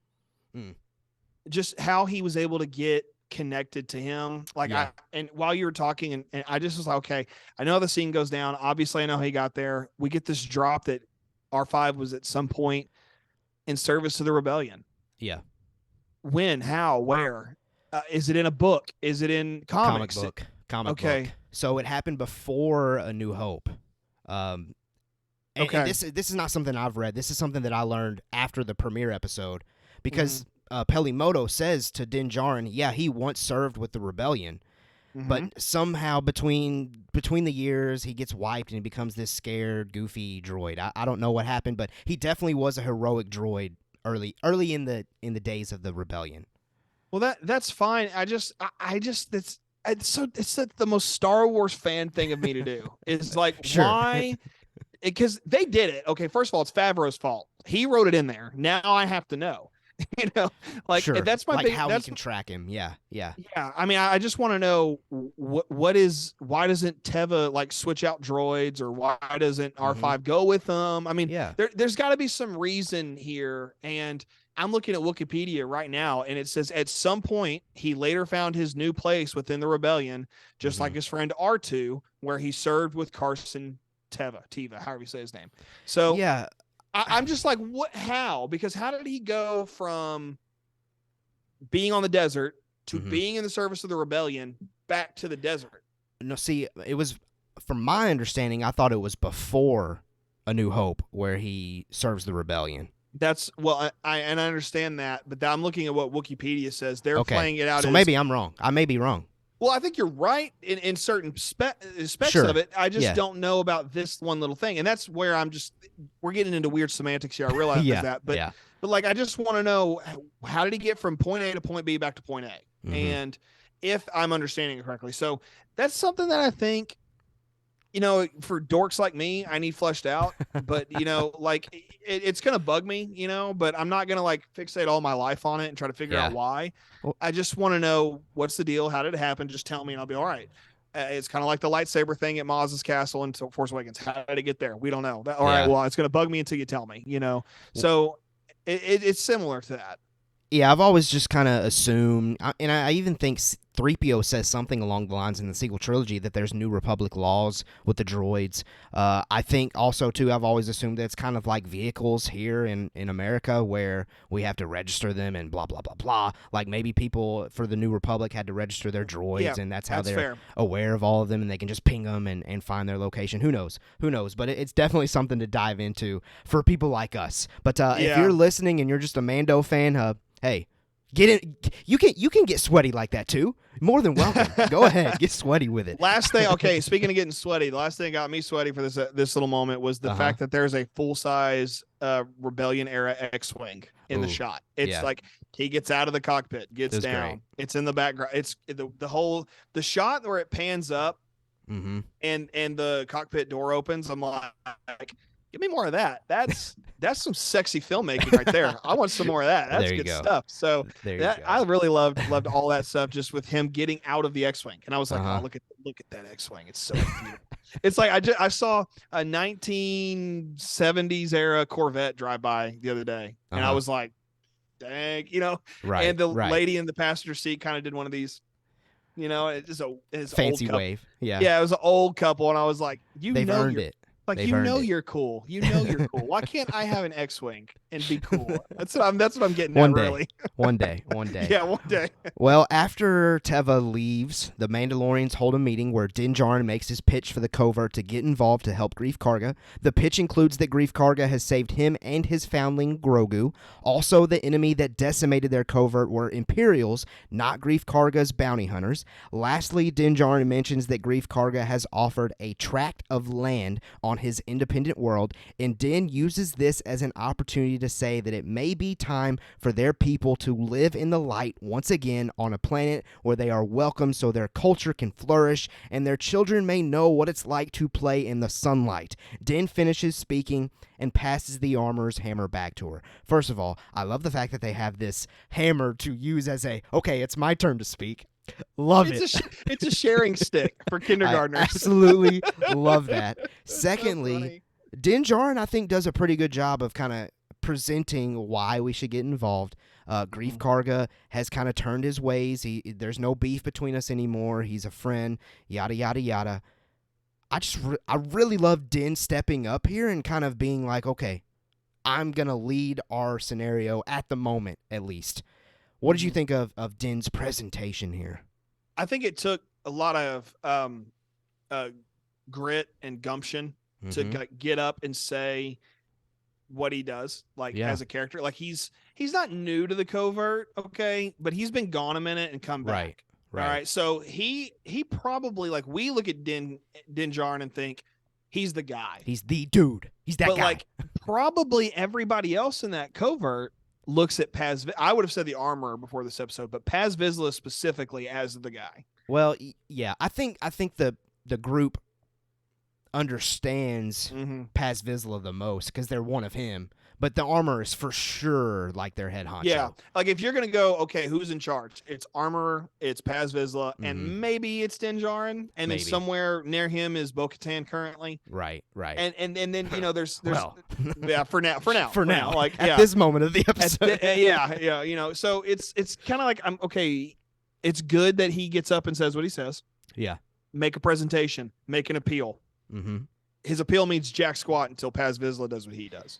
Just how he was able to get connected to him. Like, and while you were talking, and I just was like, okay, I know the scene goes down. Obviously, I know how he got there. We get this drop that R5 was at some point in service to the rebellion. Yeah. When, how, where? Is it in a book? Is it in comics? Comic book. So it happened before A New Hope. And this is not something I've read. This is something that I learned after the premiere episode, because Pelimoto says to Din Djarin, yeah, he once served with the rebellion, but somehow between the years he gets wiped and he becomes this scared, goofy droid. I don't know what happened, but he definitely was a heroic droid early in the days of the rebellion. Well, that's fine. I just it's the most Star Wars fan thing of me to do. Is like, why? Because they did it. Okay, first of all, it's Favreau's fault. He wrote it in there. Now I have to know. That's my big. How that's, we can track him. Yeah. I mean, I just want to know why doesn't Teva like switch out droids, or why doesn't R5 go with them? I mean, there's got to be some reason here. And I'm looking at Wikipedia right now, and it says at some point he later found his new place within the rebellion, just like his friend R2, where he served with Carson Teva, however you say his name. So yeah, I'm just like, what? How? Because how did he go from being on the desert to being in the service of the rebellion back to the desert? No, see, it was, from my understanding, I thought it was before A New Hope where he serves the rebellion. That's I understand that, but I'm looking at what Wikipedia says. They're playing it out. So maybe I'm wrong. I may be wrong. Well, I think you're right in certain specs of it. I just don't know about this one little thing. And that's where we're getting into weird semantics here. I realize that. But like, I just want to know, how did he get from point A to point B back to point A? And if I'm understanding it correctly. So that's something that I think, for dorks like me, I need fleshed out. But, like, it's going to bug me, but I'm not going to like fixate all my life on it and try to figure out why. Well, I just want to know, what's the deal? How did it happen? Just tell me and I'll be all right. It's kind of like the lightsaber thing at Maz's castle in Force Awakens. How did it get there? We don't know. All right, well, it's going to bug me until you tell me, So it's similar to that. Yeah, I've always just kind of assumed, and I even think 3PO says something along the lines in the sequel trilogy that there's New Republic laws with the droids. I think also, too, I've always assumed that it's kind of like vehicles here in America where we have to register them and blah, blah, blah, blah. Like maybe people for the New Republic had to register their droids, and that's how they're aware of all of them, and they can just ping them and find their location. Who knows? But it's definitely something to dive into for people like us. But if you're listening and you're just a Mando fan, hey, get in. You can get sweaty like that too. More than welcome. Go ahead, get sweaty with it. Last thing, speaking of getting sweaty, the last thing that got me sweaty for this little moment was the fact that there's a full size Rebellion era X-wing in the shot. It's like he gets out of the cockpit, gets down. Great. It's in the background. It's the shot where it pans up and the cockpit door opens. I'm like, give me more of that. That's some sexy filmmaking right there. I want some more of that. That's good stuff. So I really loved all that stuff, just with him getting out of the X-wing. And I was like, oh, look at that X-wing. It's so beautiful. It's like I saw a 1970s era Corvette drive by the other day, and I was like, dang, Right. And the lady in the passenger seat kind of did one of these. It's a fancy old wave. Yeah, it was an old couple, and I was like, they've earned it. Like, you're cool. You're cool. Why can't I have an X-wing and be cool? That's what I'm getting at, really. One day. Yeah, one day. Well, after Teva leaves, the Mandalorians hold a meeting where Din Djarin makes his pitch for the covert to get involved to help Greef Karga. The pitch includes that Greef Karga has saved him and his foundling, Grogu. Also, the enemy that decimated their covert were Imperials, not Greef Karga's bounty hunters. Lastly, Din Djarin mentions that Greef Karga has offered a tract of land on his independent world, and Din uses this as an opportunity to say that it may be time for their people to live in the light once again on a planet where they are welcome so their culture can flourish and their children may know what it's like to play in the sunlight. Din finishes speaking and passes the armorer's hammer back to her. First of all, I love the fact that they have this hammer to use as okay, it's my turn to speak. Love it. It's a sharing stick for kindergartners. I absolutely love that. Secondly, Din Djarin, I think, does a pretty good job of kind of presenting why we should get involved. Greef Karga has kind of turned his ways. There's no beef between us anymore. He's a friend, yada, yada, yada. I really love Din stepping up here and kind of being like, okay, I'm going to lead our scenario at the moment, at least. What did you think of Din's presentation here? I think it took a lot of grit and gumption to get up and say what he does, like as a character. Like he's not new to the covert, okay, but he's been gone a minute and come back. Right. All right. So he probably, like, we look at Din Djarin and think he's the guy. He's the dude. He's that guy. But like probably everybody else in that covert looks at Paz. I would have said the armorer before this episode, but Paz Vizsla specifically as the guy. Well, yeah, I think the group understands Paz Vizsla the most because they're one of him. But the armor is for sure like their head honcho. Yeah, like if you're gonna go, okay, who's in charge? It's armorer, it's Paz Vizsla, and maybe it's Din Djarin, and then somewhere near him is Bo-Katan currently. Right. And then there's well. Yeah, for now, like at this moment of the episode. So it's kind of like I'm okay. It's good that he gets up and says what he says. Yeah. Make a presentation, make an appeal. His appeal means jack squat until Paz Vizsla does what he does.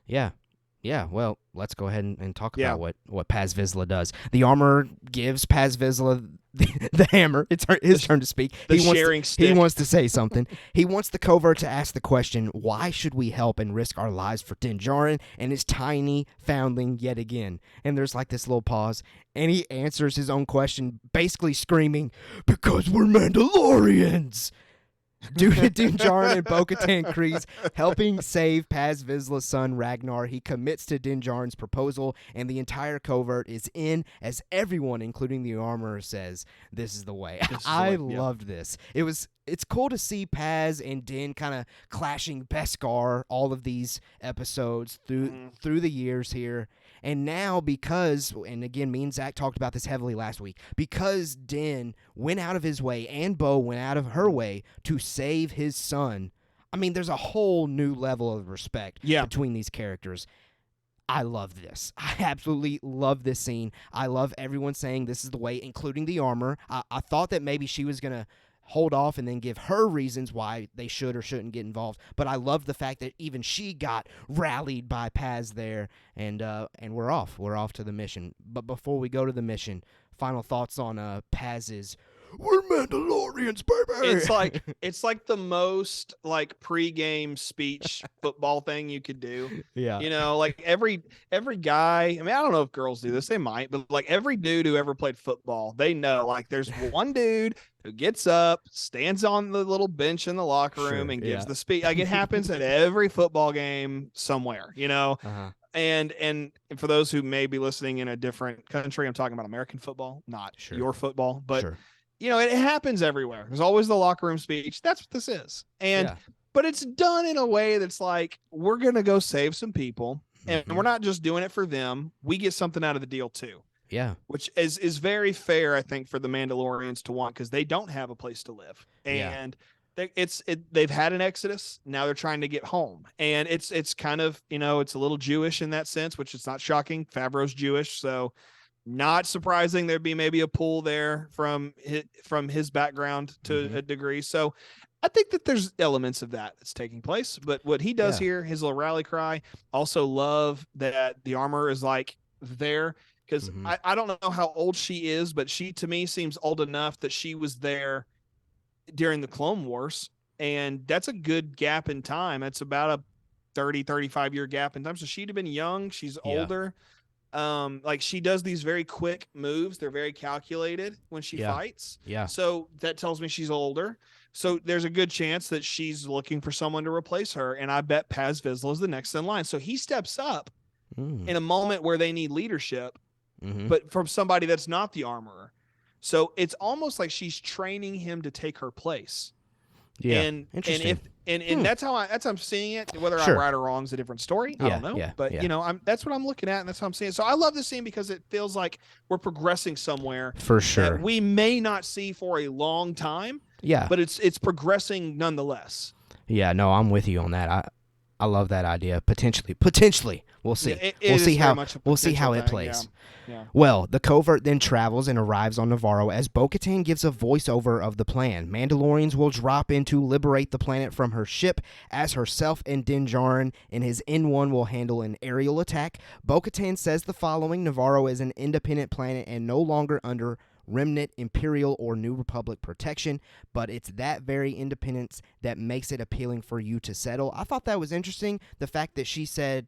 Yeah, well, let's go ahead and talk about what Paz Vizsla does. The armor gives Paz Vizsla the hammer. It's his turn to speak. He wants to say something. He wants the covert to ask the question, why should we help and risk our lives for Din Djarin and his tiny foundling yet again? And there's like this little pause, and he answers his own question, basically screaming, because we're Mandalorians! Due to Din Djarin and Bo-Katan Kryze helping save Paz Vizsla's son Ragnar, he commits to Din Djarin's proposal, and the entire covert is in, as everyone, including the armorer, says, this is the way. I loved this. It's cool to see Paz and Din kind of clashing Beskar all of these episodes through the years here. And now because, and again, me and Zach talked about this heavily last week, because Din went out of his way and Bo went out of her way to save his son, I mean, there's a whole new level of respect between these characters. I love this. I absolutely love this scene. I love everyone saying this is the way, including the armor. I thought that maybe she was going to hold off and then give her reasons why they should or shouldn't get involved. But I love the fact that even she got rallied by Paz there, and we're off. We're off to the mission. But before we go to the mission, final thoughts on Paz's "We're Mandalorians, baby." It's like the most like pregame speech football thing you could do. Yeah. Like every guy, I mean, I don't know if girls do this, they might, but like every dude who ever played football, they know like there's one dude who gets up, stands on the little bench in the locker room and gives the speech. Like it happens at every football game somewhere, And for those who may be listening in a different country, I'm talking about American football, not your football, but it happens everywhere. There's always the locker room speech. That's what this is. But it's done in a way that's like, we're going to go save some people, and we're not just doing it for them. We get something out of the deal too. Yeah. Which is very fair, I think, for the Mandalorians to want, because they don't have a place to live. And they've had an exodus. Now they're trying to get home. And it's kind of, it's a little Jewish in that sense, which is not shocking. Favreau's Jewish, so not surprising there'd be maybe a pull there from his background to a degree. So I think that there's elements of that's taking place. But what he does here, his little rally cry, also love that the armor is like there. Because I don't know how old she is, but she, to me, seems old enough that she was there during the Clone Wars. And that's a good gap in time. It's about a 30, 35-year gap in time. So she'd have been young. She's older. Like she does these very quick moves. They're very calculated when she fights. Yeah. So that tells me she's older. So there's a good chance that she's looking for someone to replace her. And I bet Paz Vizsla is the next in line. So he steps up in a moment where they need leadership. But from somebody that's not the armorer. So it's almost like she's training him to take her place. Yeah. And that's how I'm seeing it. Whether I'm right or wrong is a different story. I don't know. But that's what I'm looking at, and that's how I'm seeing it. So I love this scene because it feels like we're progressing somewhere. For sure. That we may not see for a long time. Yeah. But it's progressing nonetheless. Yeah, no, I'm with you on that. I love that idea. Potentially. We'll see. We'll see how it plays. Yeah. Well, the covert then travels and arrives on Navarro as Bo-Katan gives a voiceover of the plan. Mandalorians will drop in to liberate the planet from her ship, as herself and Din Djarin in his N1 will handle an aerial attack. Bo-Katan says the following: Navarro is an independent planet and no longer under Remnant, Imperial, or New Republic protection, but it's that very independence that makes it appealing for you to settle. I thought that was interesting, the fact that she said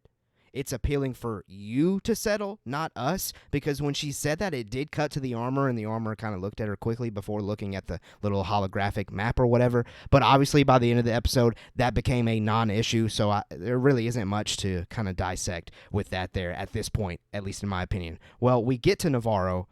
it's appealing for you to settle, not us, because when she said that, it did cut to the armor, and the armor kind of looked at her quickly before looking at the little holographic map or whatever. But obviously, by the end of the episode, that became a non-issue, so there really isn't much to kind of dissect with that there at this point, at least in my opinion. Well, we get to Navarro,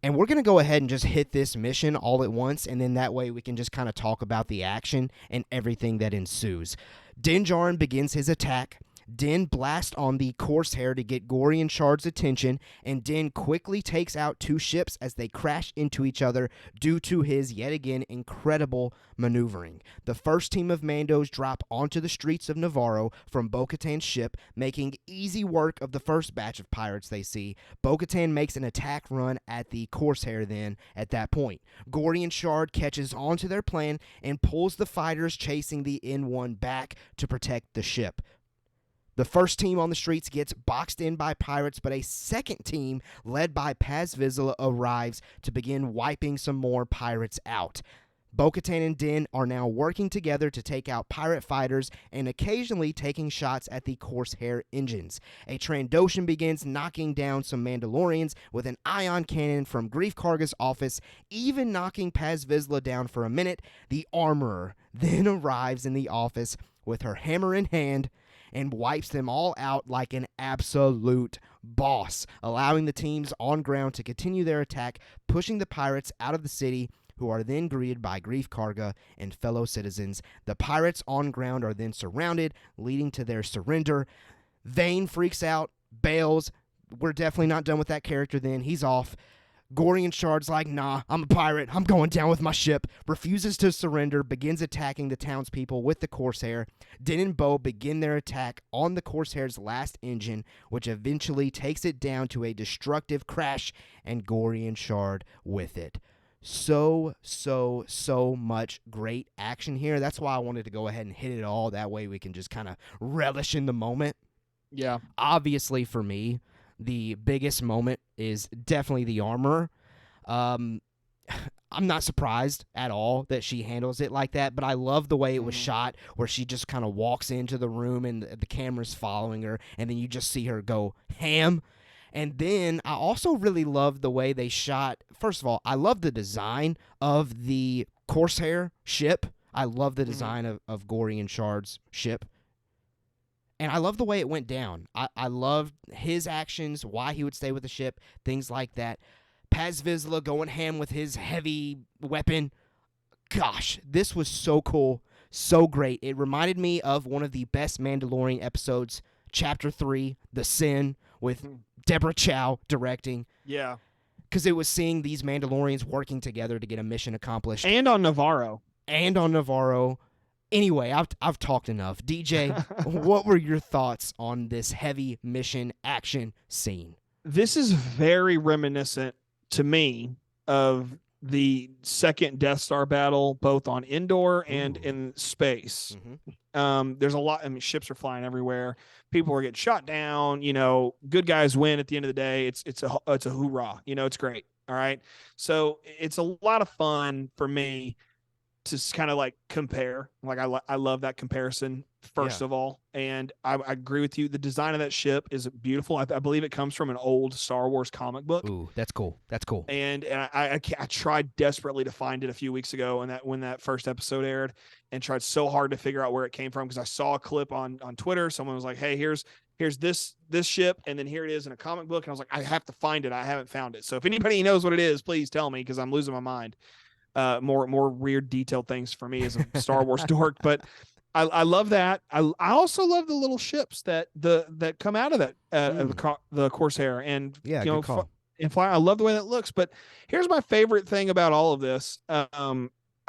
and we're going to go ahead and just hit this mission all at once, and then that way we can just kind of talk about the action and everything that ensues. Din Djarin begins his attack. Din blasts on the Corsair to get Gorian Shard's attention, and Din quickly takes out 2 ships as they crash into each other due to his, yet again, incredible maneuvering. The first team of Mandos drop onto the streets of Navarro from Bo-Katan's ship, making easy work of the first batch of pirates they see. Bo-Katan makes an attack run at the Corsair then at that point. Gorian Shard catches onto their plan and pulls the fighters chasing the N1 back to protect the ship. The first team on the streets gets boxed in by pirates, but a second team led by Paz Vizsla arrives to begin wiping some more pirates out. Bo-Katan and Din are now working together to take out pirate fighters and occasionally taking shots at the Corsair engines. A Trandoshan begins knocking down some Mandalorians with an ion cannon from Greef Karga's office, even knocking Paz Vizsla down for a minute. The Armorer then arrives in the office with her hammer in hand and wipes them all out like an absolute boss, allowing the teams on ground to continue their attack, pushing the pirates out of the city, who are then greeted by Greef Karga and fellow citizens. The pirates on ground are then surrounded, leading to their surrender. Vane freaks out, bails. We're definitely not done with that character then. He's off. Gorian Shard's like, nah, I'm a pirate. I'm going down with my ship. Refuses to surrender, begins attacking the townspeople with the Corsair. Din and Bo begin their attack on the Corsair's last engine, which eventually takes it down to a destructive crash, and Gorian Shard with it. So much great action here. That's why I wanted to go ahead and hit it all. That way we can just kind of relish in the moment. Yeah. Obviously, for me, the biggest moment is definitely the Armorer. I'm not surprised at all that she handles it like that, but I love the way it was shot, where she just kind of walks into the room and the camera's following her, and then you just see her go ham. And then I also really love the way they shot. First of all, I love the design of the Corsair ship. I love the design of Gorian Shard's ship. And I love the way it went down. I loved his actions, why he would stay with the ship, things like that. Paz Vizsla going ham with his heavy weapon. Gosh, this was so cool, so great. It reminded me of one of the best Mandalorian episodes, Chapter 3, The Sin, with Deborah Chow directing. Yeah. Because it was seeing these Mandalorians working together to get a mission accomplished. And on Navarro. Anyway, I've talked enough. DJ, what were your thoughts on this heavy mission action scene? This is very reminiscent to me of the second Death Star battle, both on Endor and in space. There's a lot. I mean, ships are flying everywhere. People are getting shot down. You know, good guys win at the end of the day. It's a hoorah. You know, it's great. All right. So it's a lot of fun for me to kind of like compare. Like I love that comparison first of all, and I agree with you. The design of that ship is beautiful. I believe it comes from an old Star Wars comic book. Ooh, that's cool. And I tried desperately to find it a few weeks ago, and when that first episode aired, and tried so hard to figure out where it came from, because I saw a clip on Twitter. Someone was like, "Hey, here's this ship, and then here it is in a comic book." And I was like, I have to find it. I haven't found it. So if anybody knows what it is, please tell me, because I'm losing my mind. More weird detailed things for me as a Star Wars dork, but I love that. I also love the little ships that come out of that the Corsair, and and fly. I love the way that looks. But here's my favorite thing about all of this. I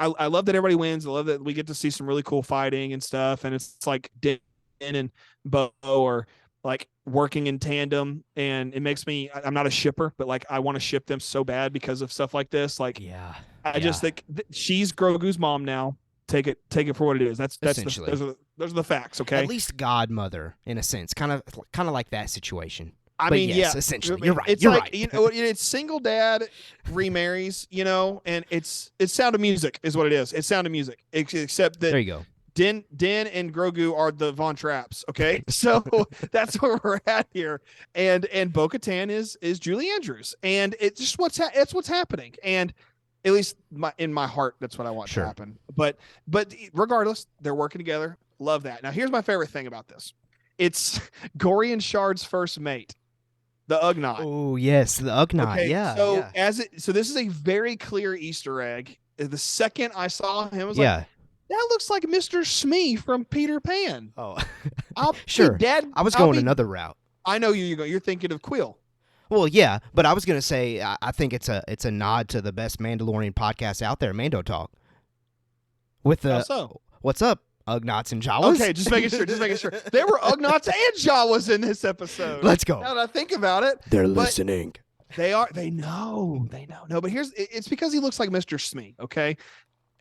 love that everybody wins. I love that we get to see some really cool fighting and stuff, and it's like Din and Bo are like working in tandem, and it makes me, I'm not a shipper, but like I want to ship them so bad because of stuff like this. Like, I just think she's Grogu's mom now. Take it for what it is. That's essentially those are the facts. Okay. At least godmother in a sense, kind of like that situation. I but mean, yes, yeah, essentially, you're right. It's you're like right. it's single dad remarries, and it's Sound of Music is what it is. It's Sound of Music, except that There you go. Din and Grogu are the Von Trapps. Okay, so that's where we're at here, and Bo-Katan is Julie Andrews, and it's just it's what's happening, and at least in my heart, that's what I want to happen. But regardless, they're working together. Love that. Now, here's my favorite thing about this: it's Gorian Shard's first mate, the Ugnaught. Oh yes, the Ugnaught. Okay, Yeah. so so this is a very clear Easter egg. The second I saw him, I was like, that looks like Mr. Smee from Peter Pan. Oh, sure. I was going another route. I know you're thinking of Quill. Well, yeah, but I was gonna say I think it's a nod to the best Mandalorian podcast out there, Mando Talk. With the what's up, Ugnaughts and Jawas? Okay, just making sure. There were Ugnaughts and Jawas in this episode. Let's go. Now that I think about it, they're listening. They are. They know. No, but it's because he looks like Mr. Smee. Okay.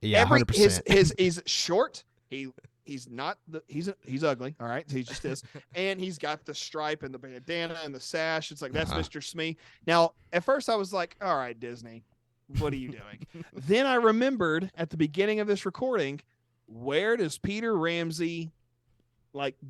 Yeah, 100%. He's short. He's not he's ugly. All right, he just is, and he's got the stripe and the bandana and the sash. It's like that's Mr. Smee. Now, at first, I was like, all right, Disney, what are you doing? Then I remembered at the beginning of this recording, where does Peter Ramsey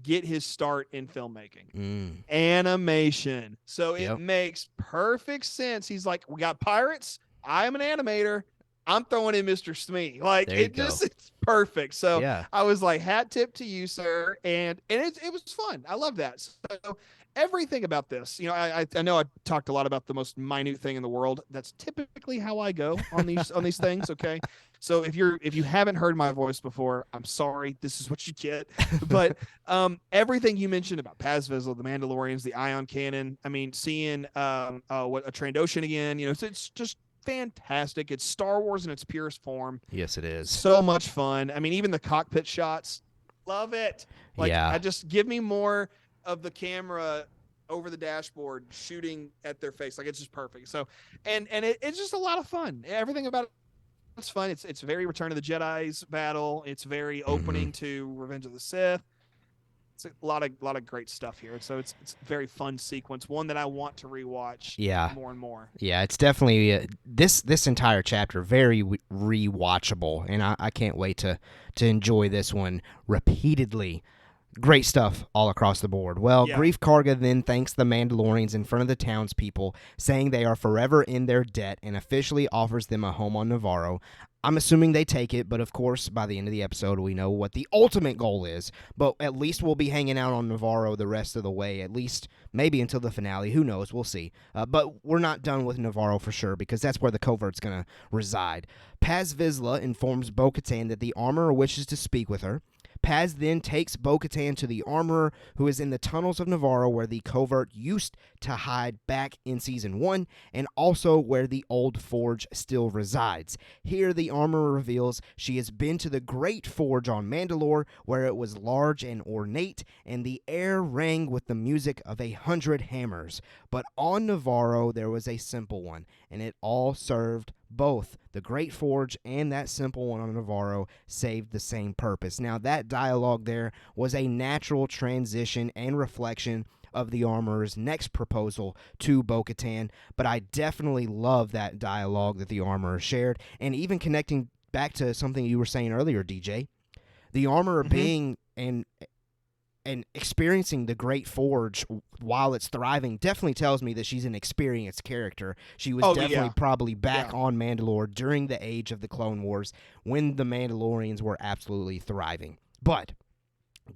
get his start in filmmaking? Animation. So it makes perfect sense. He's like, we got pirates. I'm an animator. I'm throwing in Mr. Smee. It's perfect. So I was like, hat tip to you, sir. And it was fun. I love that. So everything about this, I know I talked a lot about the most minute thing in the world. That's typically how I go on these things. Okay. So if you haven't heard my voice before, I'm sorry. This is what you get. But everything you mentioned about Paz Vizsla, the Mandalorians, the Ion Cannon. I mean, seeing a Trandoshan again. It's just fantastic. It's Star Wars in its purest form. Yes, it is. So much fun. I mean, even the cockpit shots, love it. I just give me more of the camera over the dashboard shooting at their face. It's just perfect. So, and it's just a lot of fun. Everything about it's fun. It's very Return of the Jedi's battle. It's very opening to Revenge of the Sith. It's a lot of great stuff here. So it's a very fun sequence, one that I want to rewatch more and more. Yeah, it's definitely this entire chapter very rewatchable, and I can't wait to enjoy this one repeatedly. Great stuff all across the board. Well, Grief Karga then thanks the Mandalorians in front of the townspeople, saying they are forever in their debt, and officially offers them a home on Navarro. I'm assuming they take it, but of course, by the end of the episode, we know what the ultimate goal is. But at least we'll be hanging out on Navarro the rest of the way, at least maybe until the finale. Who knows? We'll see. But we're not done with Navarro for sure, because that's where the covert's going to reside. Paz Vizsla informs Bo-Katan that the Armorer wishes to speak with her. Paz then takes Bo-Katan to the Armorer, who is in the tunnels of Navarro where the covert used to hide back in Season 1, and also where the old forge still resides. Here, the Armorer reveals she has been to the Great Forge on Mandalore, where it was large and ornate, and the air rang with the music of 100 hammers. But on Navarro, there was a simple one, and it all served both the Great Forge and that simple one on Navarro saved the same purpose. Now, that dialogue there was a natural transition and reflection of the Armorer's next proposal to Bo-Katan, but I definitely love that dialogue that the Armorer shared, and even connecting back to something you were saying earlier, DJ, the Armorer being and experiencing the Great Forge while it's thriving definitely tells me that she's an experienced character. She was definitely probably back on Mandalore during the age of the Clone Wars when the Mandalorians were absolutely thriving. But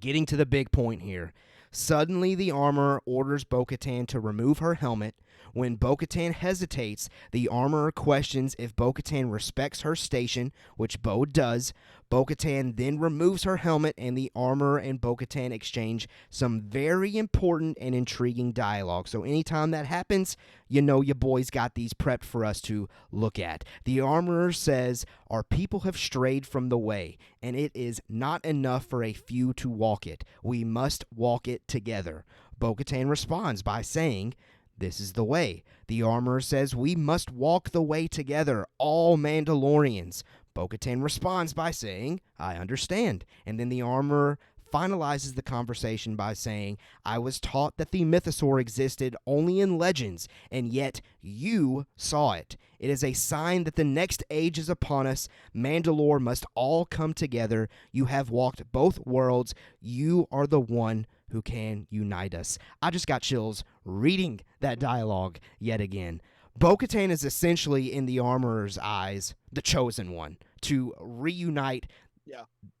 getting to the big point here, suddenly the Armorer orders Bo-Katan to remove her helmet. When Bo-Katan hesitates, the Armorer questions if Bo-Katan respects her station, which Bo does. Bo-Katan then removes her helmet, and the Armorer and Bo-Katan exchange some very important and intriguing dialogue. So anytime that happens, you know your boys got these prepped for us to look at. The Armorer says, "Our people have strayed from the way, and it is not enough for a few to walk it. We must walk it together." Bo-Katan responds by saying, "This is the way." The Armorer says, "We must walk the way together, all Mandalorians." Bo-Katan responds by saying, "I understand." And then the Armorer finalizes the conversation by saying, I was taught that the mythosaur existed only in legends, and yet you saw it. It is a sign that the next age is upon us. Mandalore must all come together. You have walked both worlds. You are the one who can unite us. I just got chills reading that dialogue yet again. Bo-Katan is essentially, in the Armorer's eyes, the chosen one to reunite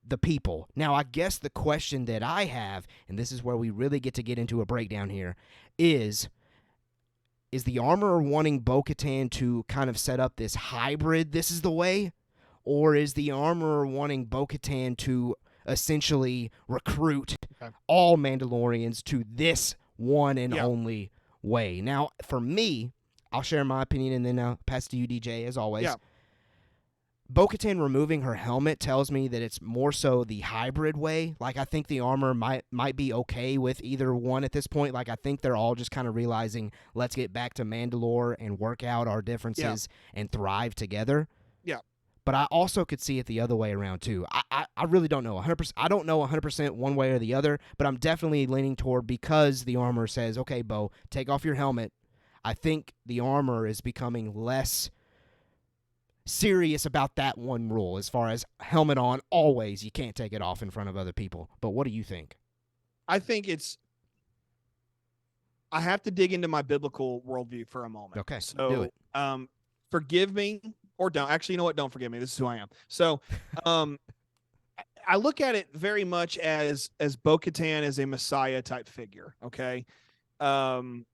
the people. Now, I guess the question that I have, and this is where we really get into a breakdown here, is the Armorer wanting Bo-Katan to kind of set up this hybrid, this is the way? Or is the Armorer wanting Bo-Katan to essentially recruit all Mandalorians to this one and only way? Now, for me, I'll share my opinion and then I'll pass to you, DJ, as always. Yeah. Bo-Katan removing her helmet tells me that it's more so the hybrid way. Like, I think the Armor might be okay with either one at this point. Like, I think they're all just kind of realizing, let's get back to Mandalore and work out our differences and thrive together. Yeah. But I also could see it the other way around, too. I really don't know 100%. I don't know 100% one way or the other, but I'm definitely leaning toward, because the Armor says, okay, Bo, take off your helmet. I think the Armor is becoming less serious about that one rule, as far as helmet on always, you can't take it off in front of other people. But what do you think? I think I have to dig into my biblical worldview for a moment. Okay, so do it. Forgive me, or don't. Actually, you know what? Don't forgive me. This is who I am. So I look at it very much as Bo-Katan as a Messiah type figure, okay?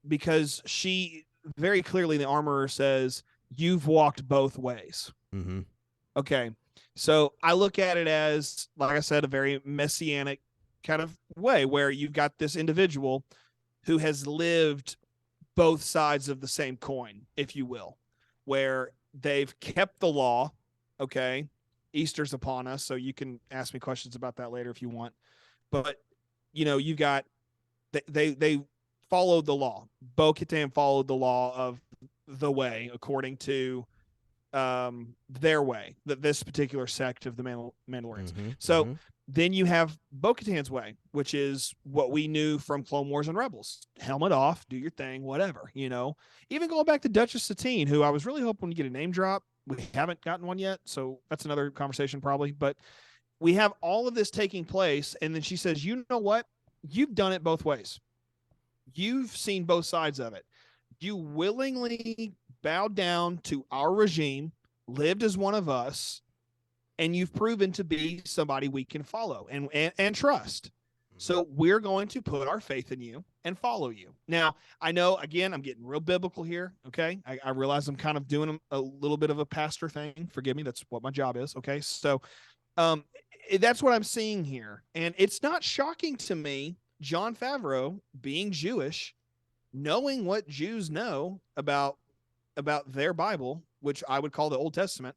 Because she very clearly, the Armorer says, you've walked both ways. Mm-hmm. Okay. So I look at it as, like I said, a very messianic kind of way, where you've got this individual who has lived both sides of the same coin, if you will, where they've kept the law. Okay. Easter's upon us, so you can ask me questions about that later if you want. But, you've got, they followed the law. Bo-Katan followed the law of the way, according to their way, this particular sect of the Mandalorians. Mm-hmm, so then you have Bo-Katan's way, which is what we knew from Clone Wars and Rebels. Helmet off, do your thing, whatever, Even going back to Duchess Satine, who I was really hoping to get a name drop. We haven't gotten one yet, so that's another conversation probably. But we have all of this taking place, and then she says, you know what? You've done it both ways. You've seen both sides of it. You willingly bowed down to our regime, lived as one of us, and you've proven to be somebody we can follow and trust. So we're going to put our faith in you and follow you. Now, I know, again, I'm getting real biblical here, okay? I realize I'm kind of doing a little bit of a pastor thing. Forgive me, that's what my job is, okay? So that's what I'm seeing here. And it's not shocking to me, Jon Favreau, being Jewish, knowing what Jews know about their Bible, which I would call the Old Testament,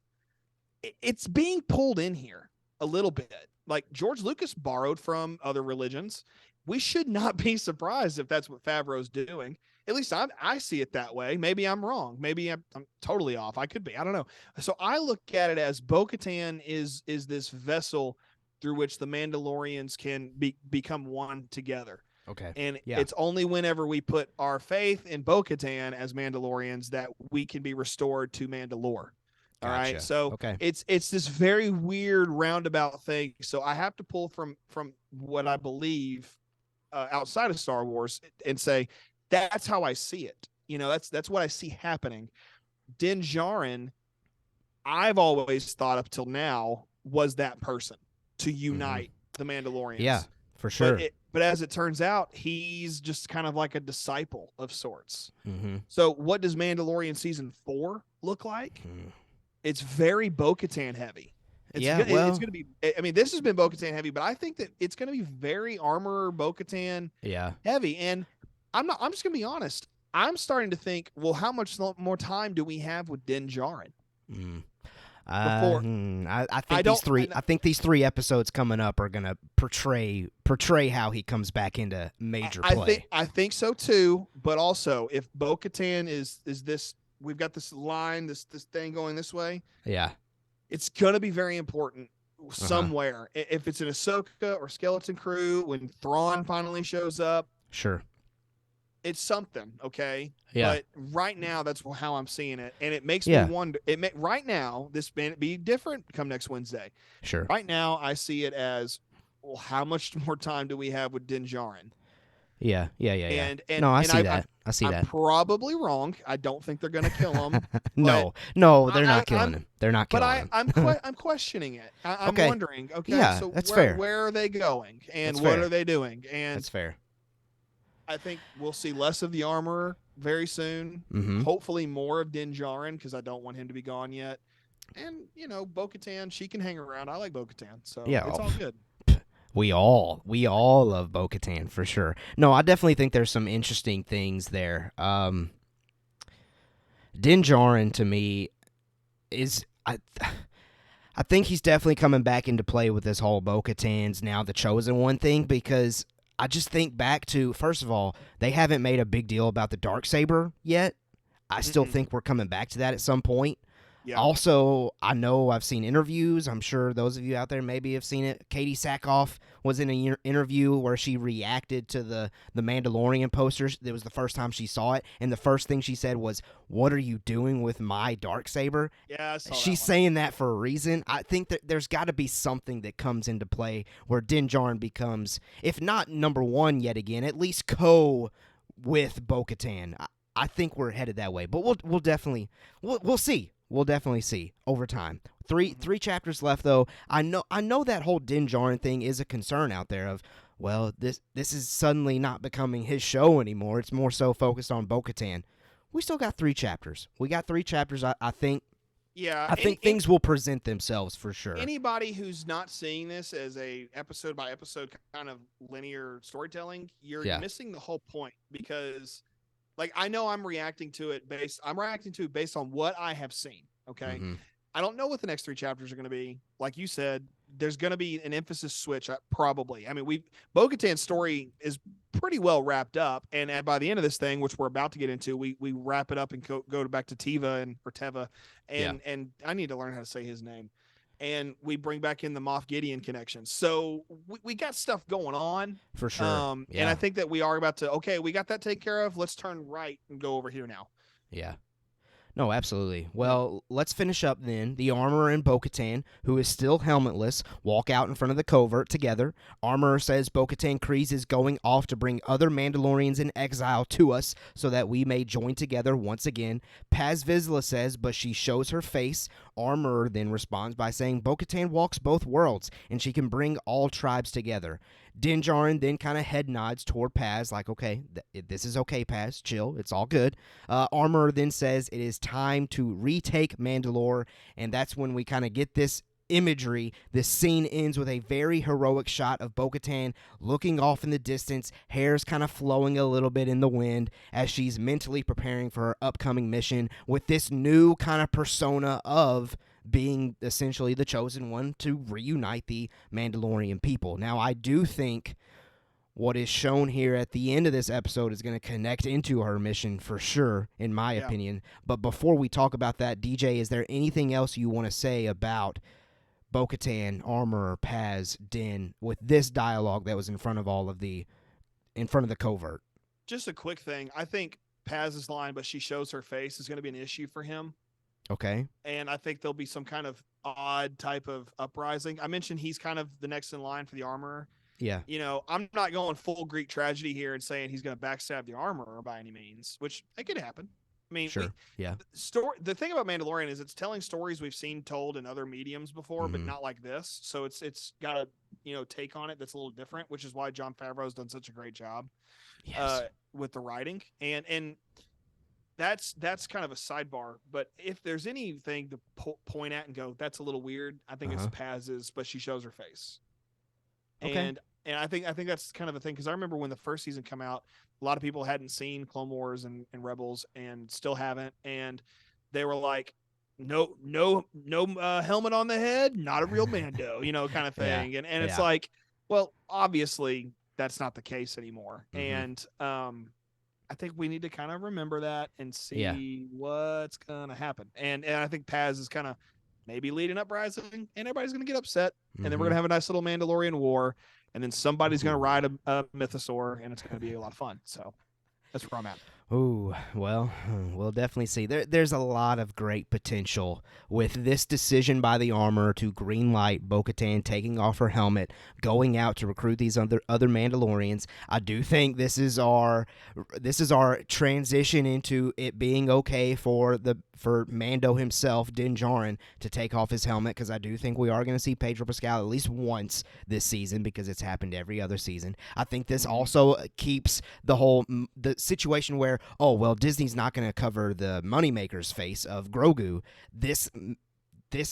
it's being pulled in here a little bit. Like, George Lucas borrowed from other religions. We should not be surprised if that's what Favreau's doing. At least I see it that way. Maybe I'm wrong. Maybe I'm totally off. I could be. I don't know. So I look at it as Bo-Katan is this vessel through which the Mandalorians can become one together. Okay. And it's only whenever we put our faith in Bo-Katan as Mandalorians that we can be restored to Mandalore. All right. So it's this very weird roundabout thing. So I have to pull from what I believe outside of Star Wars and say, that's how I see it. That's what I see happening. Din Djarin, I've always thought up till now, was that person to unite the Mandalorians. Yeah, for sure. But as it turns out, he's just kind of like a disciple of sorts. Mm-hmm. So what does Mandalorian season 4 look like? It's very Bo-Katan heavy. It's going to be, I mean, this has been Bo-Katan heavy, but I think that it's going to be very Armorer Bo-Katan heavy. And I'm just going to be honest. I'm starting to think, well, how much more time do we have with Din Djarin? I think these 3 episodes coming up are going to portray how he comes back into major play. I think so too, but also if Bo-Katan is this, we've got this line, this thing going this way. Yeah. It's going to be very important somewhere. If it's an Ahsoka or Skeleton Crew, when Thrawn finally shows up, Sure. it's something, okay? Yeah. But right now, that's how I'm seeing it, and it makes me Yeah. wonder. Right now, this may be different come next Wednesday. Sure. Right now, I see it as, well, how much more time do we have with Din Djarin? Yeah. And No, I see I that. I see I'm that. probably wrong. I don't think they're going to kill him. No, they're not killing him. They're not killing him. I'm questioning it. I'm Okay. wondering. Okay, Yeah, so that's fair. where are they going, and That's what fair. are they doing? And That's fair. I think we'll see less of the armor very soon. Mm-hmm. Hopefully more of Din Djarin, because I don't want him to be gone yet. And Bo-Katan, she can hang around. I like Bo-Katan, so Yeah, it's all good. We all love Bo-Katan for sure. No, I definitely think there's some interesting things there. Din Djarin to me is I think he's definitely coming back into play with this whole Bo-Katan's now the chosen one thing, because I just think back to, first of all, they haven't made a big deal about the Darksaber yet. I still think we're coming back to that at some point. Yeah. Also, I know I've seen interviews. I'm sure those of you out there maybe have seen it. Katie Sackhoff was in an interview where she reacted to the Mandalorian posters. It was the first time she saw it, and the first thing she said was, "What are you doing with my Darksaber?" Yeah, I saw She's that one. saying that for a reason. I think that there's got to be something that comes into play where Din Djarin becomes, if not number one yet again, at least with Bo-Katan. I think we're headed that way, but we'll definitely we'll see. We'll definitely see over time. Three chapters left though. I know that whole Din Djarin thing is a concern out there of, well, this is suddenly not becoming his show anymore. It's more so focused on Bo-Katan. We still got 3 chapters. We got 3 chapters. I think. Yeah, I think things will present themselves for sure. Anybody who's not seeing this as a episode by episode kind of linear storytelling, you're missing the whole point, because like, I know I'm reacting to it based on what I have seen. Okay. Mm-hmm. I don't know what the next 3 chapters are going to be. Like you said, there's going to be an emphasis switch. Probably. I mean, Bo-Katan's story is pretty well wrapped up. And by the end of this thing, which we're about to get into, we wrap it up and go back to Teva and I need to learn how to say his name. And we bring back in the Moff Gideon connection. So we got stuff going on. For sure. And I think that we are about to, we got that taken care of. Let's turn right and go over here now. Yeah. No, absolutely. Well, let's finish up then. The Armorer and Bo-Katan, who is still helmetless, walk out in front of the covert together. Armorer says Bo-Katan Kryze is going off to bring other Mandalorians in exile to us so that we may join together once again. Paz Vizsla says, but she shows her face. Armorer then responds by saying Bo-Katan walks both worlds, and she can bring all tribes together. Din Djarin then kind of head nods toward Paz, like, okay, this is okay, Paz, chill, it's all good. Armorer then says it is time to retake Mandalore, and that's when we kind of get this imagery. This scene ends with a very heroic shot of Bo-Katan looking off in the distance, hair's kind of flowing a little bit in the wind as she's mentally preparing for her upcoming mission with this new kind of persona of being essentially the chosen one to reunite the Mandalorian people. Now, I do think what is shown here at the end of this episode is going to connect into her mission for sure, in my opinion. But before we talk about that, DJ, is there anything else you want to say about Bo-Katan, Armorer, Paz, Din, with this dialogue that was in front of the covert? Just a quick thing. I think Paz's line, but she shows her face, is going to be an issue for him. Okay. And I think there'll be some kind of odd type of uprising. I mentioned he's kind of the next in line for the Armorer. Yeah. I'm not going full Greek tragedy here and saying he's going to backstab the Armorer by any means, which it could happen. I mean, sure. The thing about Mandalorian is it's telling stories we've seen told in other mediums before, but not like this. So it's got a take on it that's a little different, which is why Jon Favreau's done such a great job with the writing. And that's kind of a sidebar. But if there's anything to point at and go, that's a little weird, I think it's Paz's, but she shows her face. Okay. And I think that's kind of a thing, because I remember when the first season came out, a lot of people hadn't seen Clone Wars and Rebels and still haven't, and they were like, no helmet on the head, not a real Mando, kind of thing. And it's like, well, obviously that's not the case anymore. And I think we need to kind of remember that and see what's gonna happen. And I think Paz is kind of maybe lead an uprising, and everybody's going to get upset, and then we're going to have a nice little Mandalorian war, and then somebody's going to ride a mythosaur, and it's going to be a lot of fun. So that's where I'm at. Ooh, well, we'll definitely see. There's a lot of great potential with this decision by the armor to greenlight Bo-Katan taking off her helmet, going out to recruit these other Mandalorians. I do think this is our transition into it being okay for Mando himself, Din Djarin, to take off his helmet, because I do think we are going to see Pedro Pascal at least once this season, because it's happened every other season. I think this also keeps the situation where, oh, well, Disney's not going to cover the moneymaker's face of Grogu. This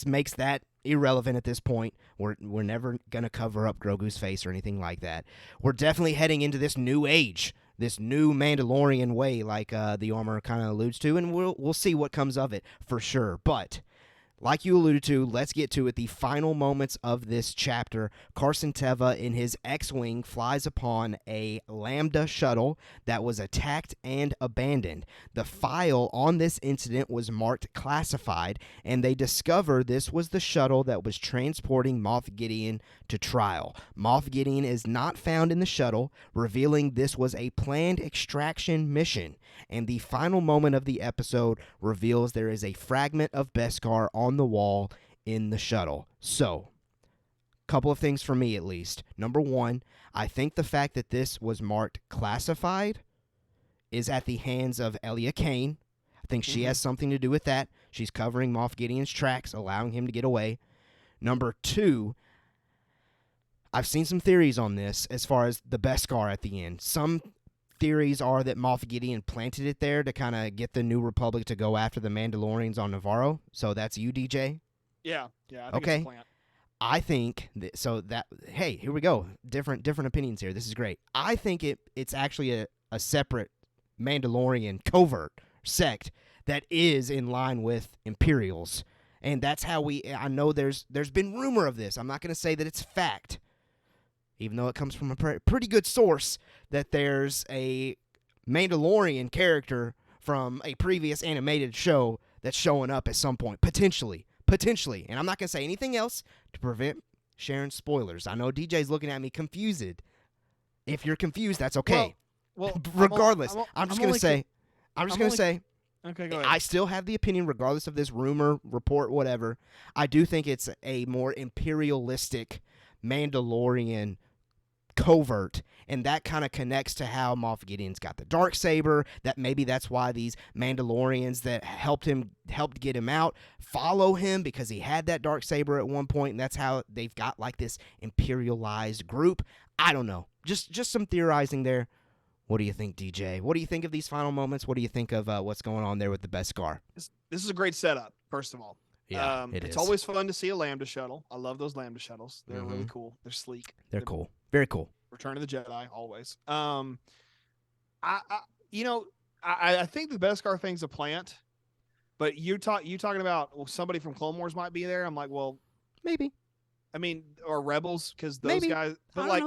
makes that irrelevant at this point. We're never going to cover up Grogu's face or anything like that. We're definitely heading into this new age, this new Mandalorian way, like the armor kind of alludes to, and we'll see what comes of it for sure. But like you alluded to, let's get to it. The final moments of this chapter, Carson Teva in his X-Wing flies upon a Lambda shuttle that was attacked and abandoned. The file on this incident was marked classified, and they discover this was the shuttle that was transporting Moff Gideon to trial. Moff Gideon is not found in the shuttle, revealing this was a planned extraction mission. And the final moment of the episode reveals there is a fragment of Beskar on the wall in the shuttle. So, couple of things for me at least. Number one, I think the fact that this was marked classified is at the hands of Elia Kane. I think she has something to do with that. She's covering Moff Gideon's tracks, allowing him to get away. Number two, I've seen some theories on this as far as the Beskar at the end. Some theories are that Moff Gideon planted it there to kind of get the New Republic to go after the Mandalorians on Navarro. So that's you, DJ? Yeah. I think okay. It's a plant. I think hey, here we go. Different opinions here. This is great. I think it's actually a separate Mandalorian covert sect that is in line with Imperials. And that's how I know there's been rumor of this. I'm not going to say that it's fact, even though it comes from a pretty good source, that there's a Mandalorian character from a previous animated show that's showing up at some point, potentially. And I'm not going to say anything else to prevent sharing spoilers. I know DJ's looking at me confused. If you're confused, that's okay. Well, regardless, I'm just going to say, okay, go ahead. I still have the opinion, regardless of this rumor, report, whatever. I do think it's a more imperialistic Mandalorian covert, and that kind of connects to how Moff Gideon's got the Darksaber, that maybe that's why these Mandalorians that helped get him out follow him, because he had that Darksaber at one point, and that's how they've got like this imperialized group. I don't know. Just some theorizing there. What do you think, DJ? What do you think of these final moments? What do you think of what's going on there with the Beskar? This is a great setup, first of all. Yeah, it's always fun to see a Lambda shuttle. I love those Lambda shuttles. They're really cool. They're sleek. They're cool. Very cool. Return of the Jedi, always. I think the Beskar thing's a plant, but you talking about somebody from Clone Wars might be there. I'm like, well, maybe. I mean, or Rebels, because those maybe. guys. But like,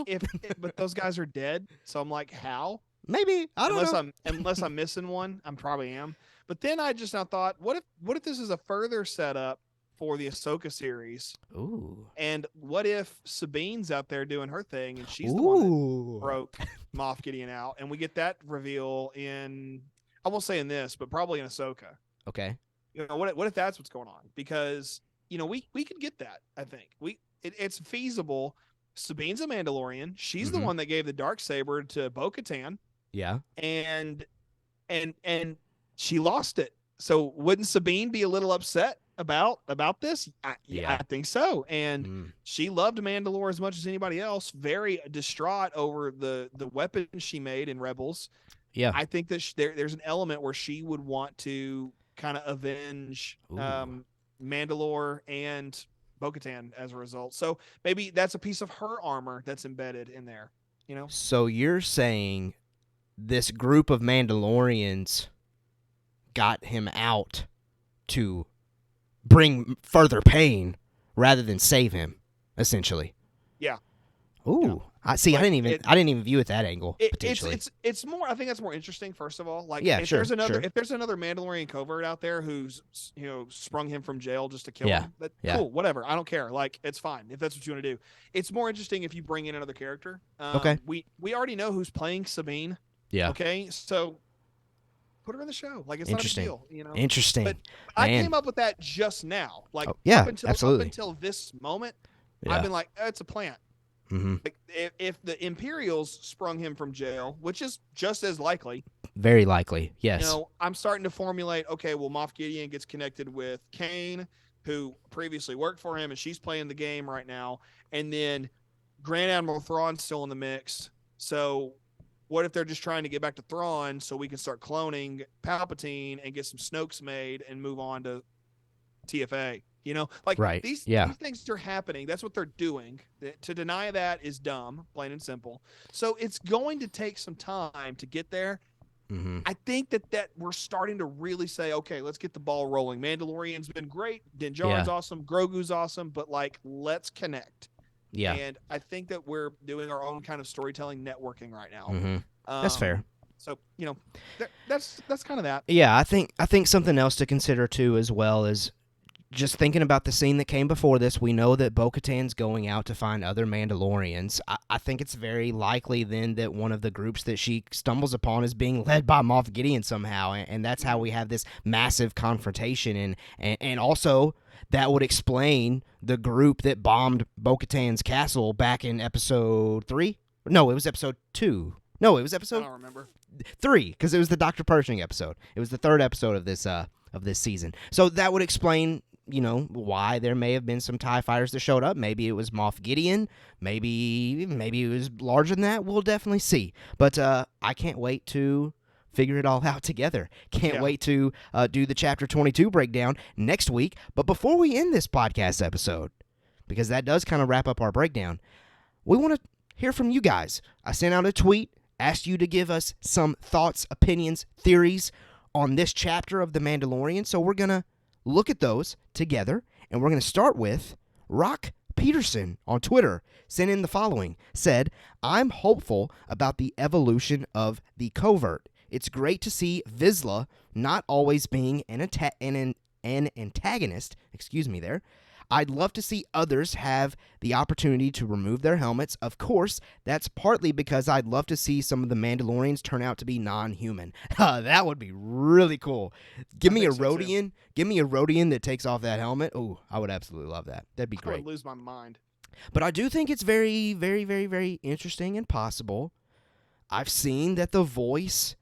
but those guys are dead. So I'm like, how? Maybe. I don't know. Unless I'm missing one, I probably am. But then I just now thought, what if this is a further setup for the Ahsoka series? Ooh. And what if Sabine's out there doing her thing, and she's the one that broke Moff Gideon out, and we get that reveal in, I won't say in this, but probably in Ahsoka. Okay. What if that's what's going on? Because we could get that. I think it's feasible. Sabine's a Mandalorian. She's the one that gave the Darksaber to Bo-Katan. Yeah. And she lost it. So wouldn't Sabine be a little upset about this? I think so. And she loved Mandalore as much as anybody else. Very distraught over the weapon she made in Rebels. Yeah. I think that there's an element where she would want to kind of avenge Mandalore and Bo-Katan as a result. So maybe that's a piece of her armor that's embedded in there. So you're saying this group of Mandalorians got him out to bring further pain rather than save him, essentially. Yeah. Ooh, I see. Like, I didn't even view it that angle. Potentially, it's more. I think that's more interesting. First of all, like if there's another Mandalorian covert out there who's sprung him from jail just to kill him, cool, whatever. I don't care. Like it's fine if that's what you want to do. It's more interesting if you bring in another character. Okay. We already know who's playing Sabine. Yeah. Okay, so put her in the show. Like it's not a big deal. Interesting. But I came up with that just now. Like absolutely. Up until this moment, I've been like, it's a plant. Mm-hmm. Like if the Imperials sprung him from jail, which is just as likely, very likely, yes. I'm starting to formulate. Okay, well, Moff Gideon gets connected with Kane, who previously worked for him, and she's playing the game right now. And then Grand Admiral Thrawn's still in the mix. So what if they're just trying to get back to Thrawn so we can start cloning Palpatine and get some Snokes made and move on to TFA? These things are happening. That's what they're doing. To deny that is dumb, plain and simple. So it's going to take some time to get there. Mm-hmm. I think that we're starting to really say, okay, let's get the ball rolling. Mandalorian's been great. Din Djarin's awesome. Grogu's awesome. But let's connect. Yeah. And I think that we're doing our own kind of storytelling networking right now. Mm-hmm. That's fair. So, that's kind of that. Yeah, I think something else to consider too as well is just thinking about the scene that came before this. We know that Bo-Katan's going out to find other Mandalorians. I think it's very likely then that one of the groups that she stumbles upon is being led by Moff Gideon somehow, and that's how we have this massive confrontation. And also that would explain the group that bombed Bo-Katan's castle back in episode 3. No, it was episode 2. No, it was episode I don't remember. 3, because it was the Dr. Pershing episode. It was the 3rd episode of this season. So that would explain why there may have been some TIE fighters that showed up. Maybe it was Moff Gideon. Maybe it was larger than that. We'll definitely see. But I can't wait to figure it all out together. Can't wait to do the Chapter 22 breakdown next week. But before we end this podcast episode, because that does kind of wrap up our breakdown, we want to hear from you guys. I sent out a tweet, asked you to give us some thoughts, opinions, theories on this chapter of The Mandalorian. So we're going to look at those together, and we're going to start with Rock Peterson on Twitter. Sent in the following. Said, I'm hopeful about the evolution of the covert. It's great to see Vizsla not always being an antagonist. Excuse me there. I'd love to see others have the opportunity to remove their helmets. Of course, that's partly because I'd love to see some of the Mandalorians turn out to be non-human. That would be really cool. Give me a Rodian that takes off that helmet. Oh, I would absolutely love that. That'd be great. I would lose my mind. But I do think it's very, very, very, very interesting and possible. I've seen that the voice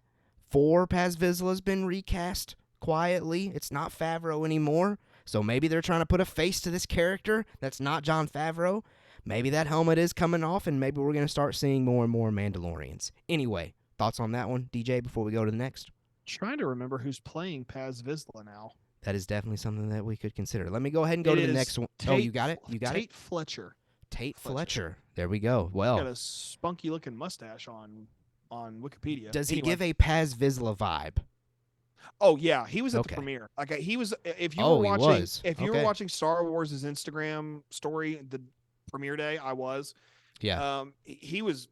for Paz Vizsla has been recast quietly. It's not Favreau anymore. So maybe they're trying to put a face to this character that's not Jon Favreau. Maybe that helmet is coming off, and maybe we're going to start seeing more and more Mandalorians. Anyway, thoughts on that one, DJ, before we go to the next? Trying to remember who's playing Paz Vizsla now. That is definitely something that we could consider. Let me go ahead and go to the next one. You got it? Tate Fletcher. Tate Fletcher. There we go. Well, got a spunky-looking mustache on Wikipedia. Does he give a Paz Vizsla vibe? Oh yeah, he was at the premiere. Like he was. If you were watching Star Wars' Instagram story, the premiere day, I was. Yeah. He was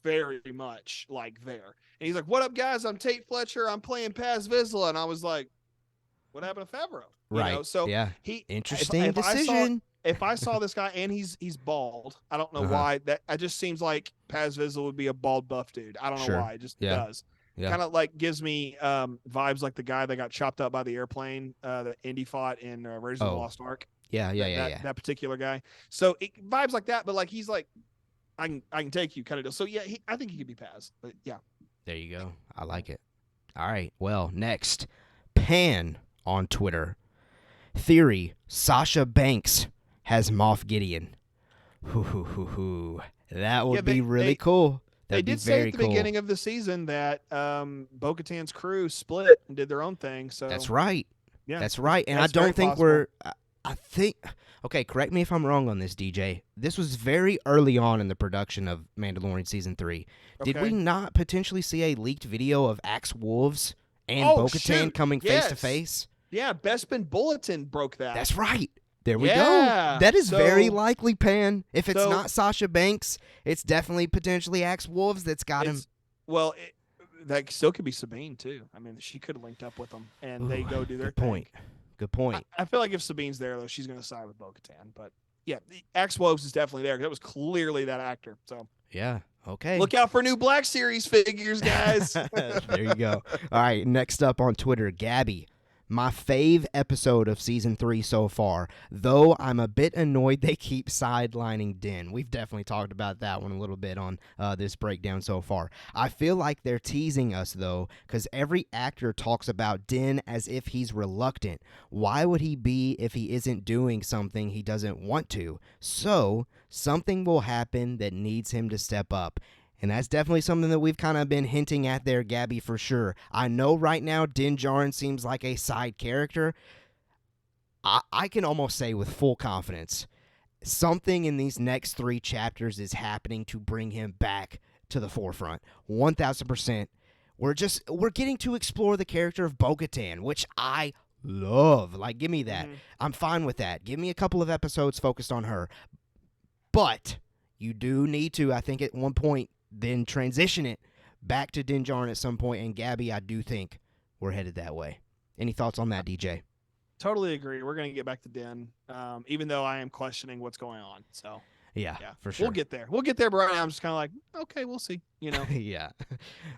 very much there, and he's like, "What up, guys? I'm Tate Fletcher. I'm playing Paz Vizsla," and I was like, "What happened to Favreau?" Right. So yeah. Interesting decision. If I saw this guy and he's bald, I don't know why. That it just seems like Paz Vizsla would be a bald buff dude. I don't know why. It just does. Yeah. Kind of gives me vibes like the guy that got chopped up by the airplane that Indy fought in Raiders of the Lost Ark. Yeah. That particular guy. So vibes like that, but he's like, I can take you kind of deal. So yeah, I think he could be Paz. But yeah. There you go. I like it. All right. Well, next, Pan on Twitter. Theory: Sasha Banks has Moff Gideon. That would be really cool. That'd they did say at the beginning of the season that Bo-Katan's crew split and did their own thing. So that's right. Yeah, that's right. And I don't think I think. Okay, correct me if I'm wrong on this, DJ. This was very early on in the production of Mandalorian Season 3. Okay. Did we not potentially see a leaked video of Axe Wolves and Bo-Katan coming face to face? Yeah, Bespin Bulletin broke that. That's right. There we go. That is very likely, Pan. If it's not Sasha Banks, it's definitely potentially Axe Wolves that's got him. Well, that still could be Sabine, too. I mean, she could have linked up with them, and they go do their thing. Good point. I feel like if Sabine's there, though, she's going to side with Bo-Katan. But, yeah, the Axe Wolves is definitely there. That was clearly that actor. So yeah, okay. Look out for new Black Series figures, guys. There you go. All right, next up on Twitter, Gabby. My fave episode of Season 3 so far, though I'm a bit annoyed they keep sidelining Din. We've definitely talked about that one a little bit on this breakdown so far. I feel like they're teasing us, though, because every actor talks about Din as if he's reluctant. Why would he be if he isn't doing something he doesn't want to? So, something will happen that needs him to step up. And that's definitely something that we've kind of been hinting at there, Gabby, for sure. I know right now Din Djarin seems like a side character. I can almost say with full confidence, something in these next 3 chapters is happening to bring him back to the forefront. 1,000%. We're getting to explore the character of Bo-Katan, which I love. Like, give me that. Mm-hmm. I'm fine with that. Give me a couple of episodes focused on her. But you do need to, I think, at one point, then transition it back to Din Djarin at some point. And Gabby, I do think we're headed that way. Any thoughts on that, DJ? Totally agree. We're going to get back to Din, even though I am questioning what's going on. So yeah, for sure. We'll get there. But right now I'm just kind of like, okay, we'll see. Yeah.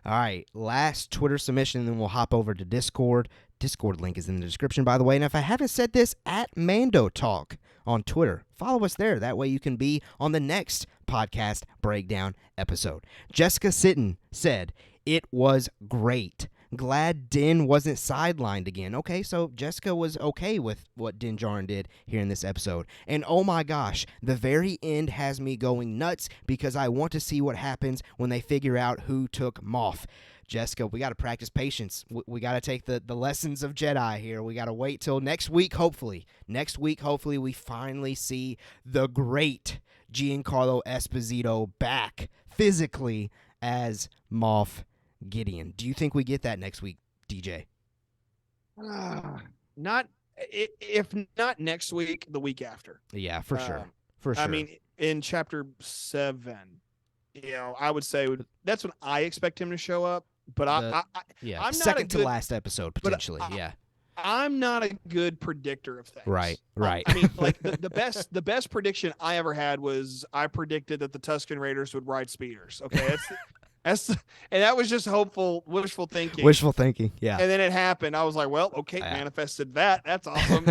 All right. Last Twitter submission, and then we'll hop over to Discord. Discord link is in the description, by the way. And if I haven't said this, at Mando Talk on Twitter, follow us there. That way you can be on the next podcast breakdown episode. Jessica Sitton said, "It was great. Glad Din wasn't sidelined again." Okay, so Jessica was okay with what Din Djarin did here in this episode. And oh my gosh, the very end has me going nuts because I want to see what happens when they figure out who took Moff. Jessica, we got to practice patience. We got to take the lessons of Jedi here. We got to wait till next week, hopefully. Next week, hopefully, we finally see the great Giancarlo Esposito back physically as Moff Gideon. Do you think we get that next week, DJ? If not next week, the week after. Yeah, for sure. For sure. I mean, in chapter 7, I would say that's when I expect him to show up. But I'm second to last episode potentially. I'm not a good predictor of things. Right. I mean, like the best prediction I ever had was I predicted that the Tusken Raiders would ride speeders. Okay, and that was just wishful thinking. Wishful thinking, yeah. And then it happened. I was like, well, okay, manifested that. That's awesome,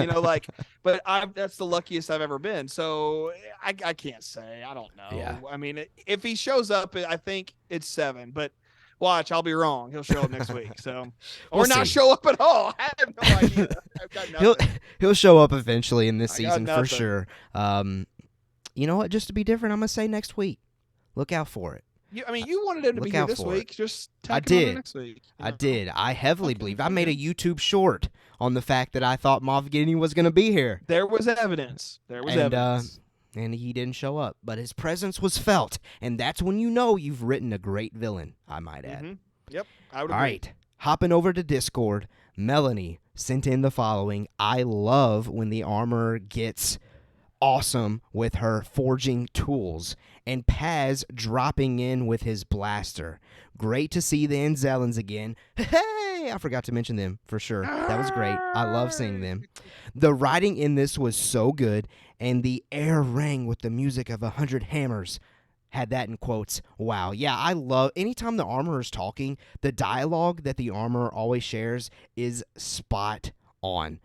But that's the luckiest I've ever been. So I can't say. I don't know. Yeah. I mean, if he shows up, I think it's 7. But watch, I'll be wrong. He'll show up next week. So, or not show up at all. I have no idea. I've got nothing. He'll show up eventually in this season for sure. You know what? Just to be different, I'm gonna say next week. Look out for it. You wanted him to be here this week. Just tack him on next week. I did. I heavily believed. I made a YouTube short on the fact that I thought Moff Gideon was going to be here. There was evidence. And he didn't show up, but his presence was felt, and that's when you know you've written a great villain, I might add. Mm-hmm. Yep, I would agree. All right, hopping over to Discord, Melanie sent in the following. I love when the armor gets awesome with her forging tools, and Paz dropping in with his blaster. Great to see the Anzellans again. Hey, I forgot to mention them for sure. That was great. I love seeing them. The writing in this was so good, and the air rang with the music of 100 hammers. Had that in quotes. Wow. Yeah, I love anytime the armorer is talking, the dialogue that the armorer always shares is spot on.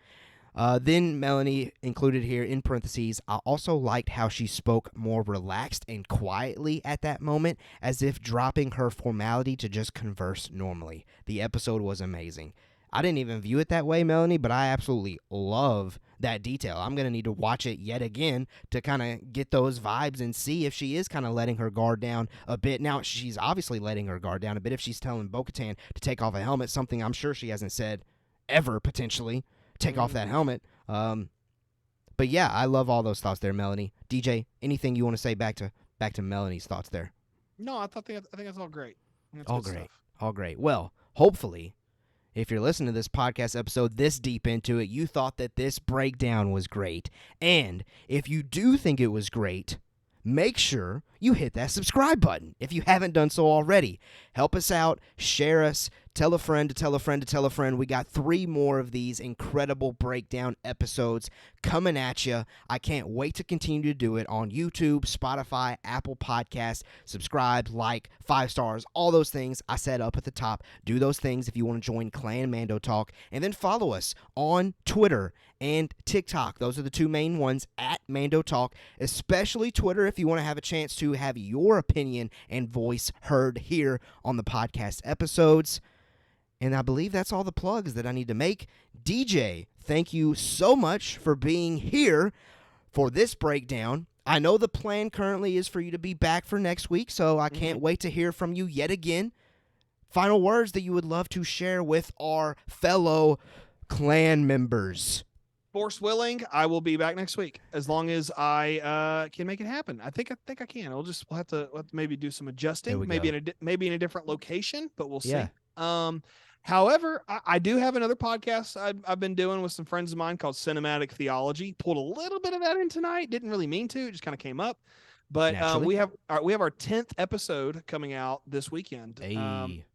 Then Melanie included here in parentheses, I also liked how she spoke more relaxed and quietly at that moment, as if dropping her formality to just converse normally. The episode was amazing. I didn't even view it that way, Melanie, but I absolutely love that detail. I'm going to need to watch it yet again to kind of get those vibes and see if she is kind of letting her guard down a bit. Now, she's obviously letting her guard down a bit if she's telling Bo-Katan to take off a helmet, something I'm sure she hasn't said ever, potentially. Take off that helmet. But yeah, I love all those thoughts there, Melanie. DJ, anything you want to say back to Melanie's thoughts there? No, I think that's all great. All great. Well, hopefully, if you're listening to this podcast episode this deep into it, you thought that this breakdown was great. And if you do think it was great, make sure you hit that subscribe button if you haven't done so already. Help us out, share us, tell a friend to tell a friend to tell a friend. We got 3 more of these incredible breakdown episodes coming at you. I can't wait to continue to do it on YouTube, Spotify, Apple Podcasts. Subscribe, like, 5 stars, all those things I said up at the top. Do those things if you want to join Clan Mando Talk. And then follow us on Twitter and TikTok. Those are the 2 main ones, at Mando Talk, especially Twitter if you want to have a chance to have your opinion and voice heard here on the podcast episodes. And I believe that's all the plugs that I need to make. DJ, thank you so much for being here for this breakdown. I know the plan currently is for you to be back for next week, so I can't wait to hear from you yet again. Final words that you would love to share with our fellow clan members. Force willing, I will be back next week as long as I can make it happen. I think I can. We'll have to maybe do some adjusting, maybe in a different location, but we'll see. However, I do have another podcast I've been doing with some friends of mine called Cinematic Theology. Pulled a little bit of that in tonight. Didn't really mean to. It just kind of came up. But we have our 10th episode coming out this weekend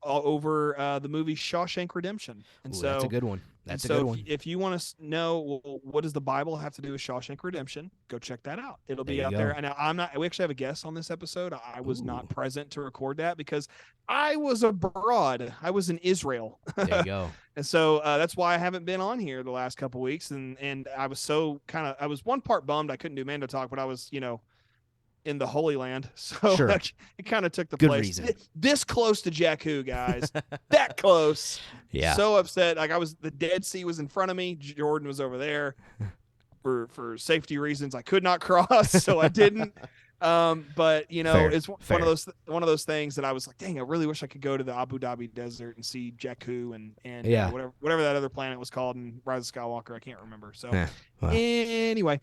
over the movie Shawshank Redemption. And so that's a good one. That's a good one. If you want to know what does the Bible have to do with Shawshank Redemption, go check that out. It'll be out there. And we actually have a guest on this episode. I was not present to record that because I was abroad. I was in Israel. There you go. And so that's why I haven't been on here the last couple of weeks. And I was I was one part bummed I couldn't do Mando Talk, but I was, in the Holy Land. So sure. It kind of took the Good place. Reason. This close to Jakku, guys. That close. Yeah. So upset. Like the Dead Sea was in front of me. Jordan was over there. For safety reasons, I could not cross, so I didn't. But it's one of those things that I was like, dang, I really wish I could go to the Abu Dhabi desert and see Jakku and whatever that other planet was called in Rise of Skywalker. I can't remember. So anyway,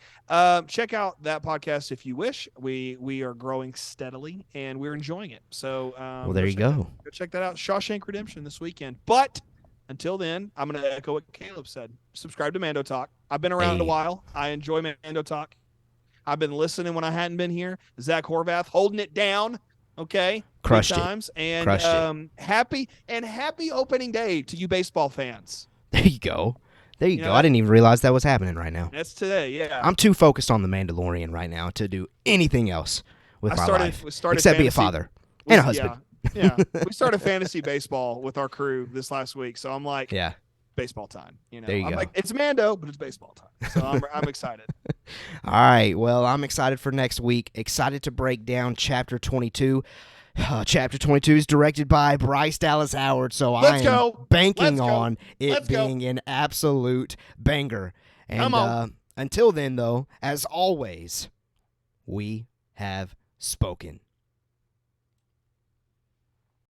check out that podcast if you wish. We are growing steadily and we're enjoying it. So there you go. Go check that out. Shawshank Redemption this weekend. But until then, I'm going to echo what Caleb said. Subscribe to Mando Talk. I've been around a while. I enjoy Mando Talk. I've been listening when I hadn't been here. Zach Horvath holding it down. Okay. Crushed Good it. times. And happy opening day to you baseball fans. There you go. There you go. I didn't even realize that was happening right now. That's today, yeah. I'm too focused on the Mandalorian right now to do anything else with my life. Except be a father and a husband. Yeah. We started fantasy baseball with our crew this last week. So I'm like, baseball time. There you I'm go. like, it's Mando, but it's baseball time. So I'm excited. All right. Well, I'm excited for next week. Excited to break down Chapter 22. Chapter 22 is directed by Bryce Dallas Howard, so I am banking on it being an absolute banger. And until then, though, as always, we have spoken.